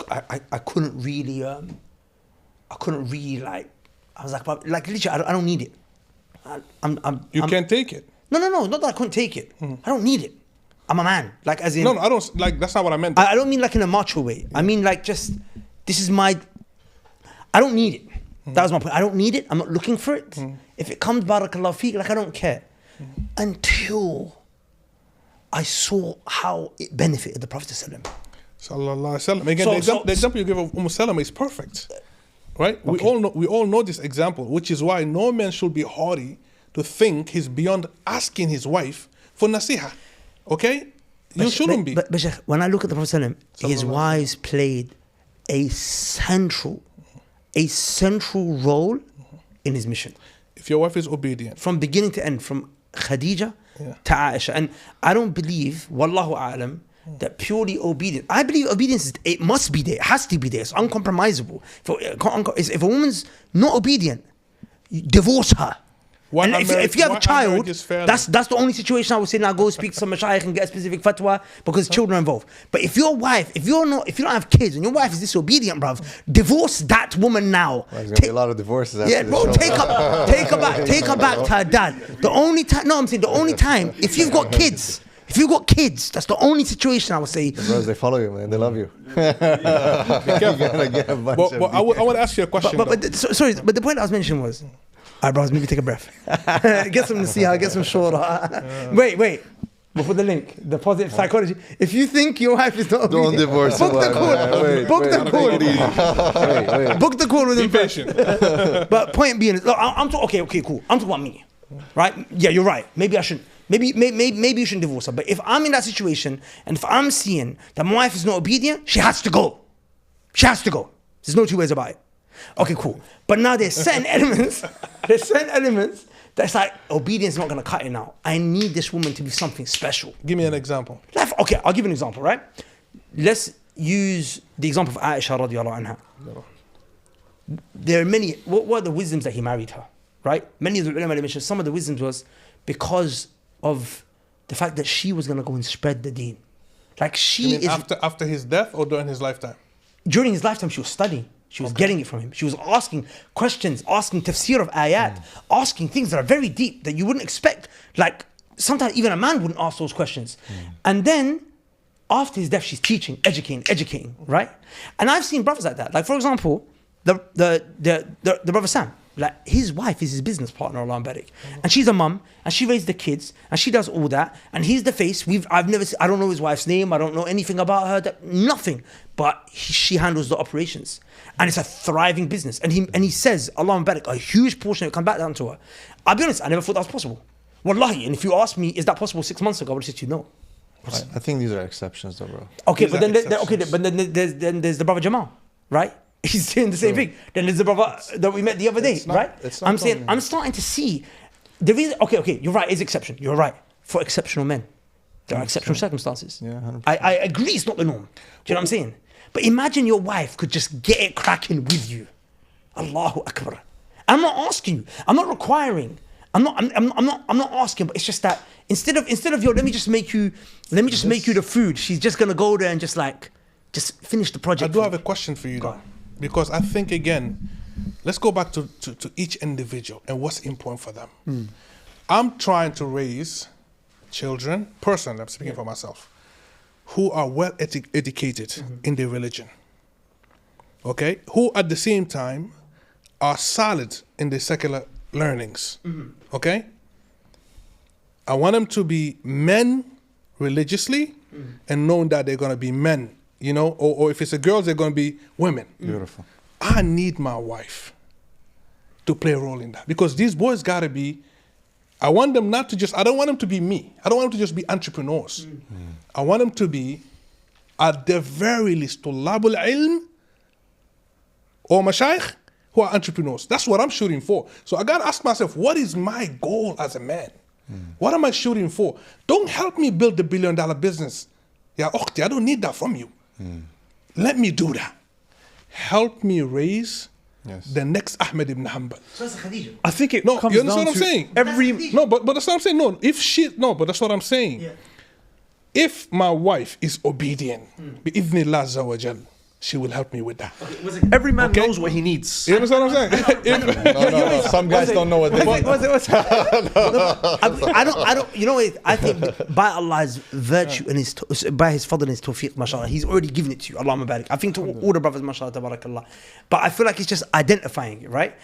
I couldn't really, I was like, literally, I don't need it. You can't take it. No, not that I couldn't take it. I don't need it. I'm a man. Like, as in... No, I don't, that's not what I meant. I don't mean like in a macho way. I mean like just, this is my... I don't need it. That was my point. I don't need it. I'm not looking for it. If it comes, barakallah feek, like I don't care. Until I saw how it benefited the Prophet Sallallahu Alaihi Wasallam. Again, the example you give of Salama is perfect. Right? Okay. We all know this example, which is why no man should be haughty to think he's beyond asking his wife for nasiha. Okay? You shouldn't be. But Sheikh, when I look at the Prophet ﷺ, his wives played a central role in his mission. If your wife is obedient. From beginning to end, from Khadija to Aisha. And I don't believe, wallahu a'lam, that purely obedience. I believe obedience, it must be there. It has to be there. It's uncompromisable. If a woman's not obedient, divorce her. And if you have a child, that's the only situation I would say now go speak to some mashayikh and get a specific fatwa because children are involved. But if your wife, if you don't have kids and your wife is disobedient, bruv, divorce that woman now. Well, there's gonna be a lot of divorces after this bro, take her back to her dad. The only time, if you've got kids, that's the only situation I would say. The bros, they follow you, man. They love you. But I want to ask you a question. But the point I was mentioning was, all right, bros, maybe take a breath. Get some nasiha, get some shura. Wait. Before the link, the positive psychology. If you think your wife is not obedient, don't divorce book the call. Book the call with him. Be patient. But point being, look, okay, cool. I'm talking about me, right? Yeah, you're right. Maybe I shouldn't. Maybe you shouldn't divorce her. But if I'm in that situation and if I'm seeing that my wife is not obedient, she has to go. There's no two ways about it. Okay, cool. But now there's certain elements that's like, obedience is not going to cut it now. I need this woman to be something special. Give me an example. Okay, I'll give you an example, right? Let's use the example of Aisha radiallahu anha. There are many, what were the wisdoms that he married her, right? Many of the ulama mentioned, some of the wisdoms was because of the fact that she was going to go and spread the deen. Like after his death or during his lifetime? During his lifetime, she was studying. She was getting it from him. She was asking questions, asking tafsir of ayat, asking things that are very deep that you wouldn't expect. Like sometimes even a man wouldn't ask those questions. And then after his death, she's teaching, educating, right? And I've seen brothers like that. Like for example, the brother Sam. Like his wife is his business partner, Allah barik, and she's a mum, and she raised the kids, and she does all that, and he's the face. I don't know his wife's name, I don't know anything about her, nothing, but she handles the operations, and it's a thriving business. And he says, Allah barik, a huge portion of it comes back down to her. I'll be honest, I never thought that was possible. Wallahi, and if you asked me, is that possible 6 months ago, I would have said to you, no. I think these are exceptions, though, bro. Okay, but then there's the brother Jamal, right? He's doing the same thing. Then there's the brother that we met the other day, right? I'm saying, I'm starting to see the reason, okay, you're right, it's exception. You're right. For exceptional men, there are exceptional circumstances. Yeah, 100%. I agree it's not the norm. Do you know what I'm saying? But imagine your wife could just get it cracking with you. Allahu Akbar. I'm not asking you. I'm not requiring. I'm not asking. But it's just that instead of yo, let me just make you the food. She's just gonna go there and just finish the project. I do have a question for you though, because I think again, let's go back to each individual and what's important for them. I'm trying to raise children, personally, I'm speaking for myself, who are well educated in their religion. Okay, who at the same time are solid in their secular learnings. Okay, I want them to be men religiously and knowing that they're going to be men, you know, or if it's a girl, they're going to be women. Beautiful. I need my wife to play a role in that, because these boys got to be, I want them not to just, I don't want them to be me. I don't want them to just be entrepreneurs. I want them to be, at the very least, طلاب العلم or mashayikh who are entrepreneurs. That's what I'm shooting for. So I got to ask myself, what is my goal as a man? What am I shooting for? Don't help me build the $1 billion business. Ya ukhti, I don't need that from you. Let me do that. Help me raise the next Ahmed ibn Hanbal. I think it comes you understand down what I'm to saying? But that's what I'm saying. But that's what I'm saying. Yeah. If my wife is obedient, bi'idhnillah azza wa jal, she will help me with that. Every man knows what he needs. You understand what I'm saying? No. Some guys don't know what they need. I don't. You know what? I think by Allah's virtue and by His fadl and His tawfiq, mashallah, He's already given it to you. Allahumma barik. I think to all the brothers, mashallah, tabarakallah. But I feel like it's just identifying it, right?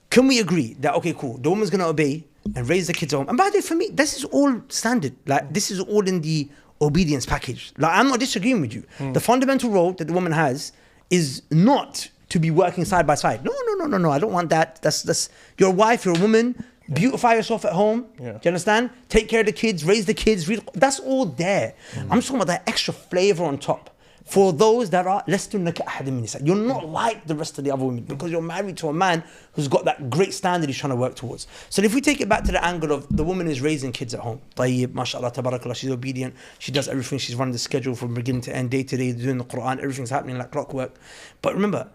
Can we agree that okay, cool, the woman's gonna obey and raise the kids at home? And by the way, for me, this is all standard. Like this is all in the obedience package. Like I'm not disagreeing with you. The fundamental role that the woman has is not to be working side by side. No. I don't want that. That's your wife, your woman. Beautify yourself at home. Do you understand? Take care of the kids, raise the kids. That's all there. I'm just talking about that extra flavor on top. For those that are you're not like the rest of the other women because you're married to a man who's got that great standard he's trying to work towards. So if we take it back to the angle of the woman is raising kids at home, tayyib, mashallah, tabarakallah, she's obedient, she does everything, she's running the schedule from beginning to end, day to day, doing the Quran, everything's happening like clockwork. But remember,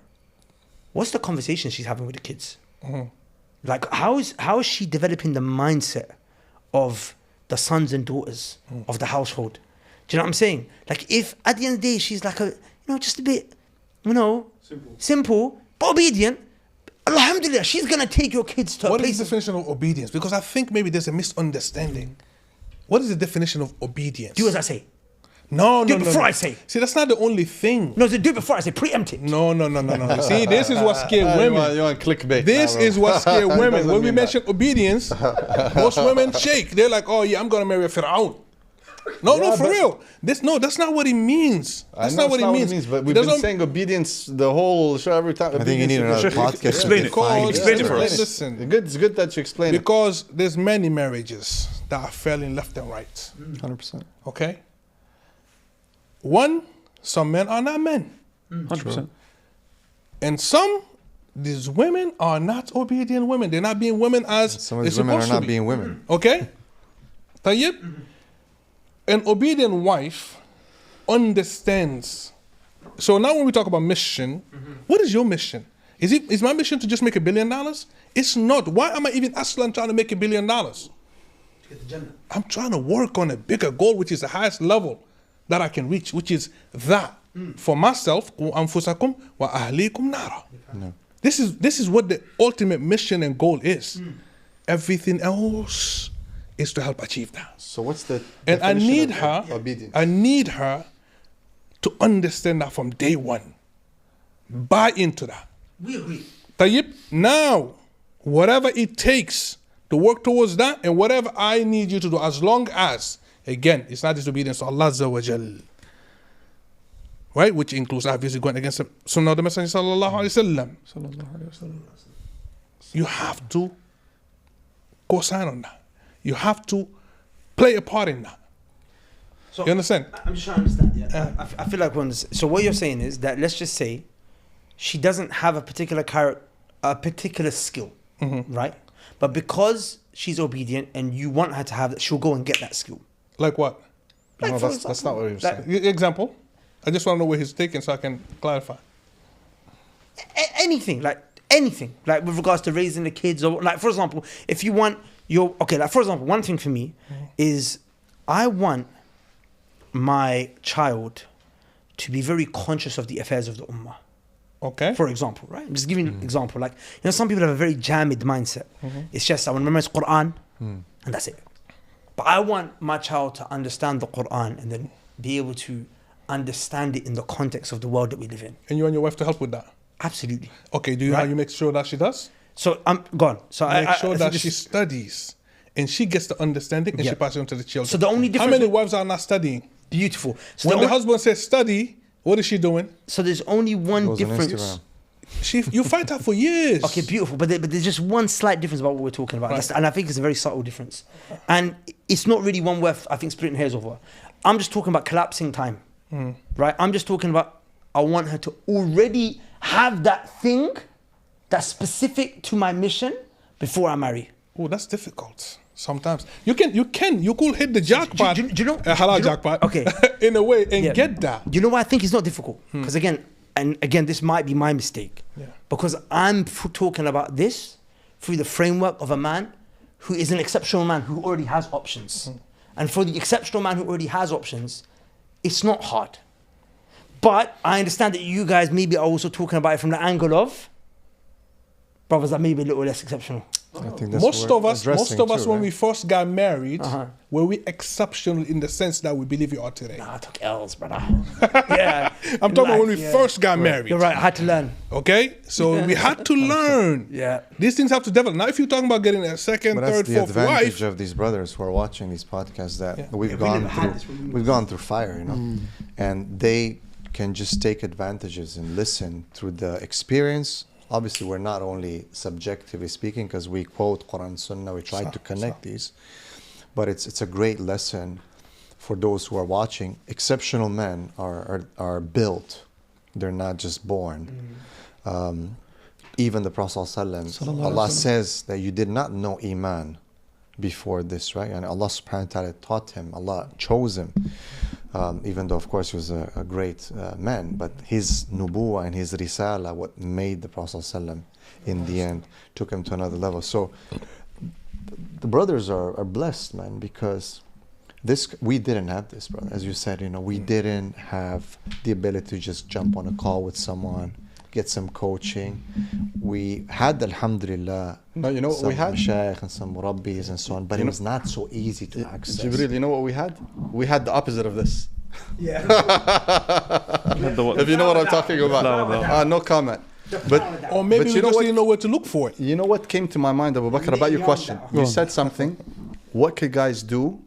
what's the conversation she's having with the kids? Like how is she developing the mindset of the sons and daughters of the household? Do you know what I'm saying? Like if at the end of the day she's like just a bit, simple but obedient, alhamdulillah, she's gonna take your kids to a place. What is the definition of obedience? Because I think maybe there's a misunderstanding. What is the definition of obedience? Do as I say. No. Do it before I say. See, that's not the only thing. No, do it before I say. Preempt it. No. See, this is what scares women. You want clickbait. This is what scares women. When we mention obedience, most women shake. They're like, oh yeah, I'm gonna marry a Fir'aun. No, for real. That's not what it means. That's not what it means. But we've been saying obedience the whole show every time. I think you need another podcast. Explain it for us. Listen, it's good that you explain it. Because there's many marriages that are failing left and right. 100%. Okay? Some men are not men. 100%. And these women are not obedient women. They're not being women as some of these women are not being women. Okay? Tayyib? An obedient wife understands. So now when we talk about mission, what is your mission? Is my mission to just make $1 billion? It's not. Why am I even aslan trying to make $1 billion? To get the Jannah. I'm trying to work on a bigger goal, which is the highest level that I can reach, which is that for myself, أنفسكم وأهليكم نارا. This is what the ultimate mission and goal is. Everything else is to help achieve that. So what's the and I need obedience? her to understand that from day one. Buy into that. We agree. Tayyib, now, whatever it takes to work towards that and whatever I need you to do, as long as, again, it's not disobedience to Allah Azza wa Jal. Right? Which includes obviously going against the Sunnah of the Messenger Sallallahu Alaihi Wasallam. You have to co-sign on that. You have to play a part in that. So you understand? I'm just trying to understand. Yeah. I feel like so what you're saying is that let's just say she doesn't have a particular skill, right? But because she's obedient and you want her to have that, she'll go and get that skill. Like what? Like, No, for that's not what he was like- saying. Example. I just want to know where he's taking so I can clarify. Anything, like with regards to raising the kids, or like, for example, if you want like, for example, one thing for me is I want my child to be very conscious of the affairs of the ummah. Okay. For example, right? I'm just giving you an example. Like, some people have a very jamid mindset. It's just, I want to memorize Quran and that's it. But I want my child to understand the Quran and then be able to understand it in the context of the world that we live in. And you and your wife to help with that? Absolutely. Okay, do you know how you make sure that she does? So I'm gone. So Make sure that she studies and she gets the understanding and she passes it on to the children. So the only difference... How many wives are not studying? Beautiful. So when the husband says study, what is she doing? So there's only one difference. You fight her for years. Okay, beautiful. But there's just one slight difference about what we're talking about. Right. And I think it's a very subtle difference. And it's not really one worth, I think, splitting hairs over. I'm just talking about collapsing time. Right? I'm just talking about, I want her to already have that thing that's specific to my mission before I marry. Oh, that's difficult. Sometimes you could hit the jackpot, do you know, halal jackpot, okay, in a way, and get that. You know why I think it's not difficult? Because again, this might be my mistake. Because I'm talking about this through the framework of a man who is an exceptional man who already has options. And for the exceptional man who already has options, it's not hard. But I understand that you guys maybe are also talking about it from the angle of brothers that may be a little less exceptional. I think that's Most of us, when right? we first got married, were we exceptional in the sense that we believe you are today? Nah, I took L's, brother. Yeah. I'm talking about when we first got married. You're right, I had to learn. Okay? So we had to learn. Yeah. These things have to develop. Now, if you're talking about getting a second, But third, that's the fourth advantage wife, of these brothers who are watching these podcasts that we've gone through fire, and they can just take advantages and listen through the experience. Obviously, we're not only subjectively speaking because we quote Quran, Sunnah, we try to connect these, but it's a great lesson for those who are watching. Exceptional men are built; they're not just born. Even the Prophet ﷺ, Allah says that you did not know Iman before this, right? And Allah subhanahu wa ta'ala taught him, Allah chose him. Even though, of course, he was a great man, but his nubuwah and his risala, what made the Prophet ﷺ in the end, took him to another level. So the brothers are blessed, man, because we didn't have this, brother. As you said, we didn't have the ability to just jump on a call with someone, get some coaching. We had, alhamdulillah, what we had? Mashaykh and some murabbis and so on, but it was not so easy to access. Jibreel, you know what we had? We had the opposite of this. Yeah. If you know what I'm talking about. No comment. or maybe we just didn't know where to look for it. You know what came to my mind, Abubakr, about your question? You said something. What could guys do?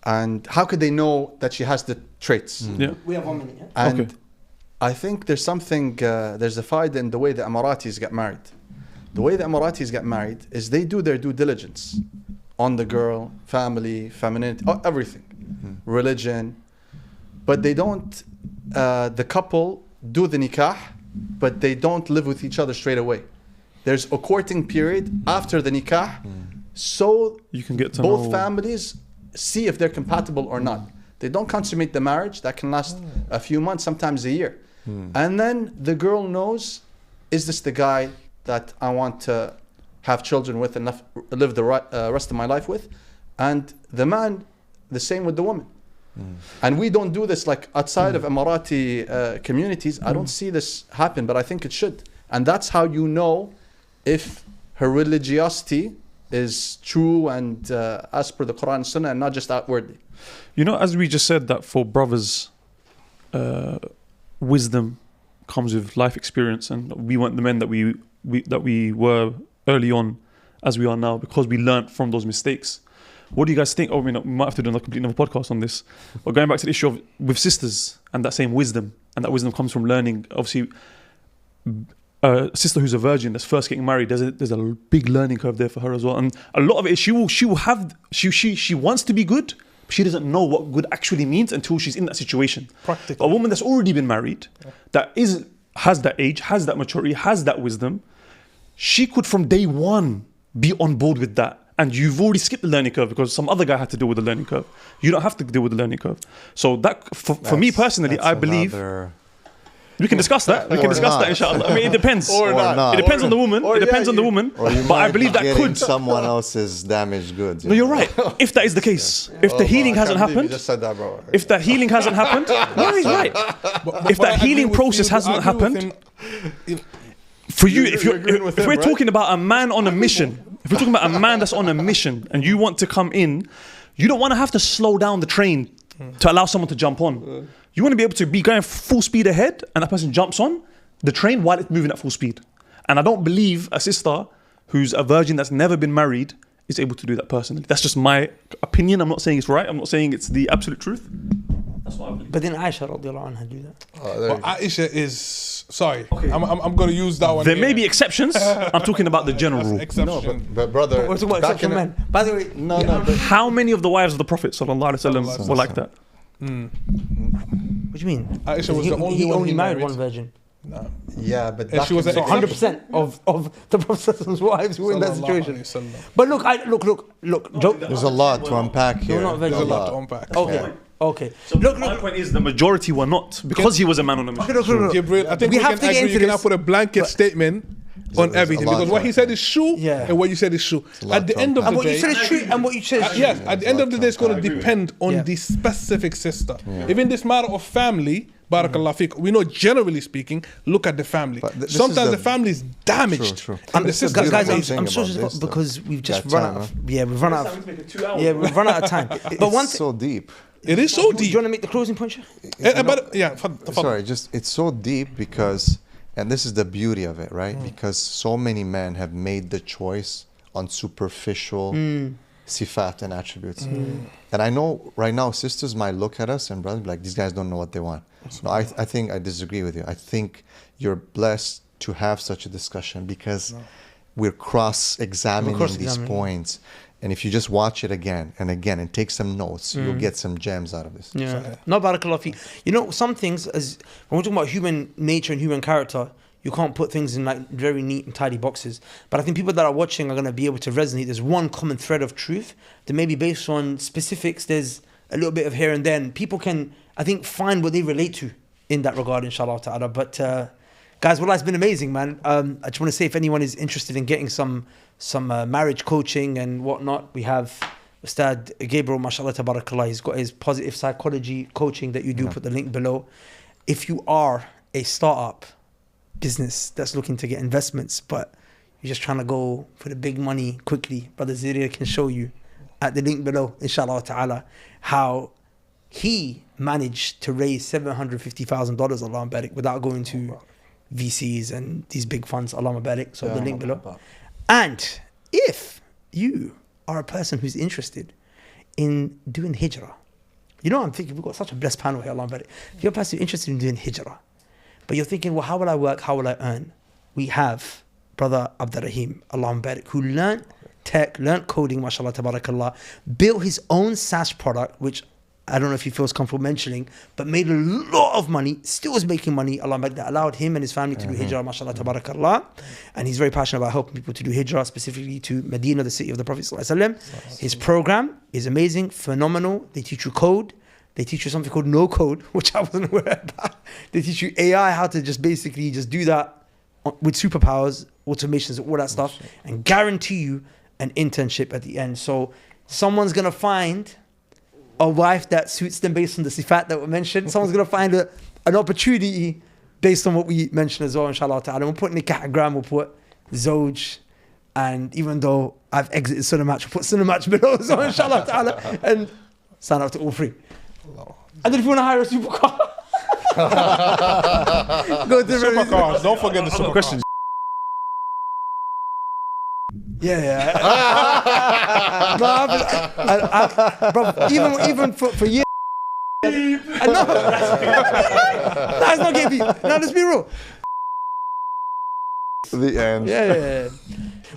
And how could they know that she has the traits? We have 1 minute, yeah? And I think there's something, there's a faida in the way the Emiratis get married. The way the Emiratis get married is they do their due diligence on the girl, family, femininity, everything, religion. But they don't, the couple do the nikah, but they don't live with each other straight away. There's a courting period after the nikah, so you can get to both know families see if they're compatible or not. They don't consummate the marriage. That can last a few months, sometimes a year. And then the girl knows, is this the guy that I want to have children with and live the rest of my life with? And the man, the same with the woman. And we don't do this like outside of Emirati communities. I don't see this happen, but I think it should. And that's how you know if her religiosity is true and as per the Quran and Sunnah and not just outwardly. As we just said, that for brothers, wisdom comes with life experience, and we weren't the men that we were early on as we are now because we learnt from those mistakes. What do you guys think? We might have to do a complete another podcast on this. But going back to the issue of with sisters and that same wisdom, and that wisdom comes from learning. Obviously, a sister who's a virgin that's first getting married, there's a big learning curve there for her as well. And a lot of it is she wants to be good, but she doesn't know what good actually means until she's in that situation. Practical. A woman that's already been married, that has that age, has that maturity, has that wisdom, she could from day one be on board with that. And you've already skipped the learning curve because some other guy had to deal with the learning curve. You don't have to deal with the learning curve. So that, for me personally, I believe... We can discuss that. We can discuss that, inshallah. I mean, it depends. Or not. It depends on the woman. It depends on the woman. But I believe that could... someone else's damaged goods. No, you're right. If that is the case. If the healing hasn't happened... just said that, bro. If that healing hasn't happened... No, he's right. If that healing process hasn't happened... For you, if we're talking about a man on a mission, if we're talking about a man that's on a mission and you want to come in, you don't want to have to slow down the train to allow someone to jump on. You want to be able to be going full speed ahead and that person jumps on the train while it's moving at full speed. And I don't believe a sister who's a virgin that's never been married is able to do that personally. That's just my opinion. I'm not saying it's right. I'm not saying it's the absolute truth. That's what I believe. But then Aisha radiallahu anha do that. Well, Aisha is... Sorry, okay. I'm going to use that one. There may be exceptions. I'm talking about the general rule. Exception. But brother... We're talking about exception men. By the way... No. How many of the wives of the Prophet ﷺ were like that? What do you mean? Aisha was the only he one only he married married. one virgin. No. Yeah, but she was 100% of the Prophet's wives were in that situation. But look, look. There's a lot to unpack here. There's a lot to unpack. Okay. So my point is the majority were not because he was a man on a mission. Gabriel, I think we have to get into this. You cannot put a blanket statement on everything because what he said is true and what you said is true. At the end of the day, what you said is true and what you said is true. Yes, at the end of the day, it's going to depend on the specific sister. Even this matter of family, barakallah fiqh, we know generally speaking, look at the family. Sometimes the family is damaged. True. And the sister Guys, I'm so just because we've just run out of... Yeah, we've run out of time. But it's so deep. It is so deep. Do you want to make the closing point, Sheikh? Sorry, it's so deep because, and this is the beauty of it, right? Because so many men have made the choice on superficial sifat and attributes. And I know right now sisters might look at us and brothers be like, these guys don't know what they want. No, I think I disagree with you. I think you're blessed to have such a discussion because we're cross-examining these points. And if you just watch it again and again and take some notes, you'll get some gems out of this. Yeah. No, barakallah fi. You know, some things, as when we're talking about human nature and human character, you can't put things in like very neat and tidy boxes. But I think people that are watching are going to be able to resonate. There's one common thread of truth that maybe based on specifics, there's a little bit of here and there. And people can, I think, find what they relate to in that regard, inshallah ta'ala. But guys, well, it's been amazing, man. I just want to say if anyone is interested in getting some marriage coaching and whatnot, we have Ustad Gabriel, mashallah tabarakallah. He's got his positive psychology coaching that you do. Put the link below. If you are a startup business that's looking to get investments, but you're just trying to go for the big money quickly, Brother Zarir can show you at the link below, inshallah ta'ala, how he managed to raise $750,000, Allah barik, without going to VCs and these big funds, Allah barik. So the link below. And if you are a person who's interested in doing hijrah, you know, I'm thinking we've got such a blessed panel here, Allah barik. If you're a person interested in doing hijrah, but you're thinking, well, how will I work? How will I earn? We have Brother Abdoulrahime, Allah barik, who learned tech, learned coding, mashallah tabarakallah, built his own SaaS product, which I don't know if he feels comfortable mentioning, but made a lot of money, still is making money, Allah barik, that allowed him and his family to do hijrah, mashallah tabarakallah. And he's very passionate about helping people to do hijrah, specifically to Medina, the city of the Prophet ﷺ. His program is amazing, phenomenal. They teach you code. They teach you something called no code, which I wasn't aware about. They teach you AI, how to just basically just do that with superpowers, automations, all that stuff, and guarantee you an internship at the end. So someone's going to find a wife that suits them based on the sifat that were mentioned. Someone's going to find an opportunity based on what we mentioned as well, inshallah ta'ala. We'll put Nikahgram, we'll put Zoj, and even though I've exited Sunnah Match, we'll put Sunnah Match below as well, inshallah ta'ala, and sign up to all three. And then if you want to hire a supercar, go to supercars. Don't forget the supercar. Question. Yeah. No, bro, even for years. I know. That's not getting beat. No, let's be real. The end. Yeah.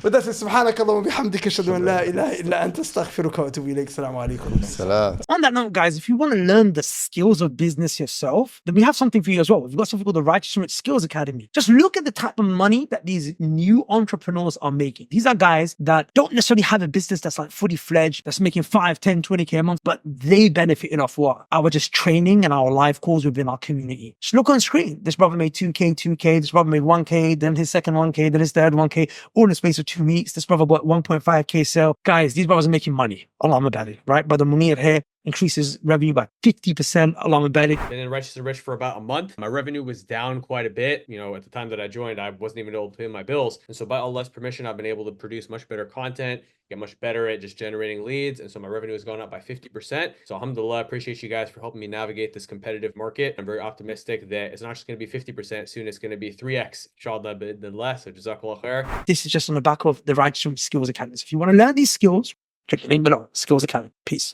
With that, سبحانك اللهم وبحمدك أشهد أن لا إله إلا أنت أستغفرك وأتوب إليك. السلام عليكم. Salam. On that note, guys, if you want to learn the skills of business yourself, then we have something for you as well. We've got something called the Righteous Rich Skills Academy. Just look at the type of money that these new entrepreneurs are making. These are guys that don't necessarily have a business that's like fully fledged, that's making 5, 10, 20K a month, but they benefit off what? Our just training and our live calls within our community. Just look on screen. This brother made 2K, this brother made 1K, then his second 1K, then his third 1K, all in the space of 2 weeks. This brother bought 1.5K sale. Guys, these brothers are making money. Allah Mabadi, right? Brother Munir here increases revenue by 50%. Allah Mabadi. Been in Righteous and Rich for about a month. My revenue was down quite a bit. You know, at the time that I joined, I wasn't even able to pay my bills. And so by Allah's permission, I've been able to produce much better content, get much better at just generating leads. And so my revenue has gone up by 50%. So alhamdulillah, I appreciate you guys for helping me navigate this competitive market. I'm very optimistic that it's not just going to be 50%. Soon it's going to be 3x. Inshallah, bidnillah. So jazakallah khair. This is just on the back of the Righteous Rich Skills Academy. So if you want to learn these skills, click the link below, Skills Academy. Peace.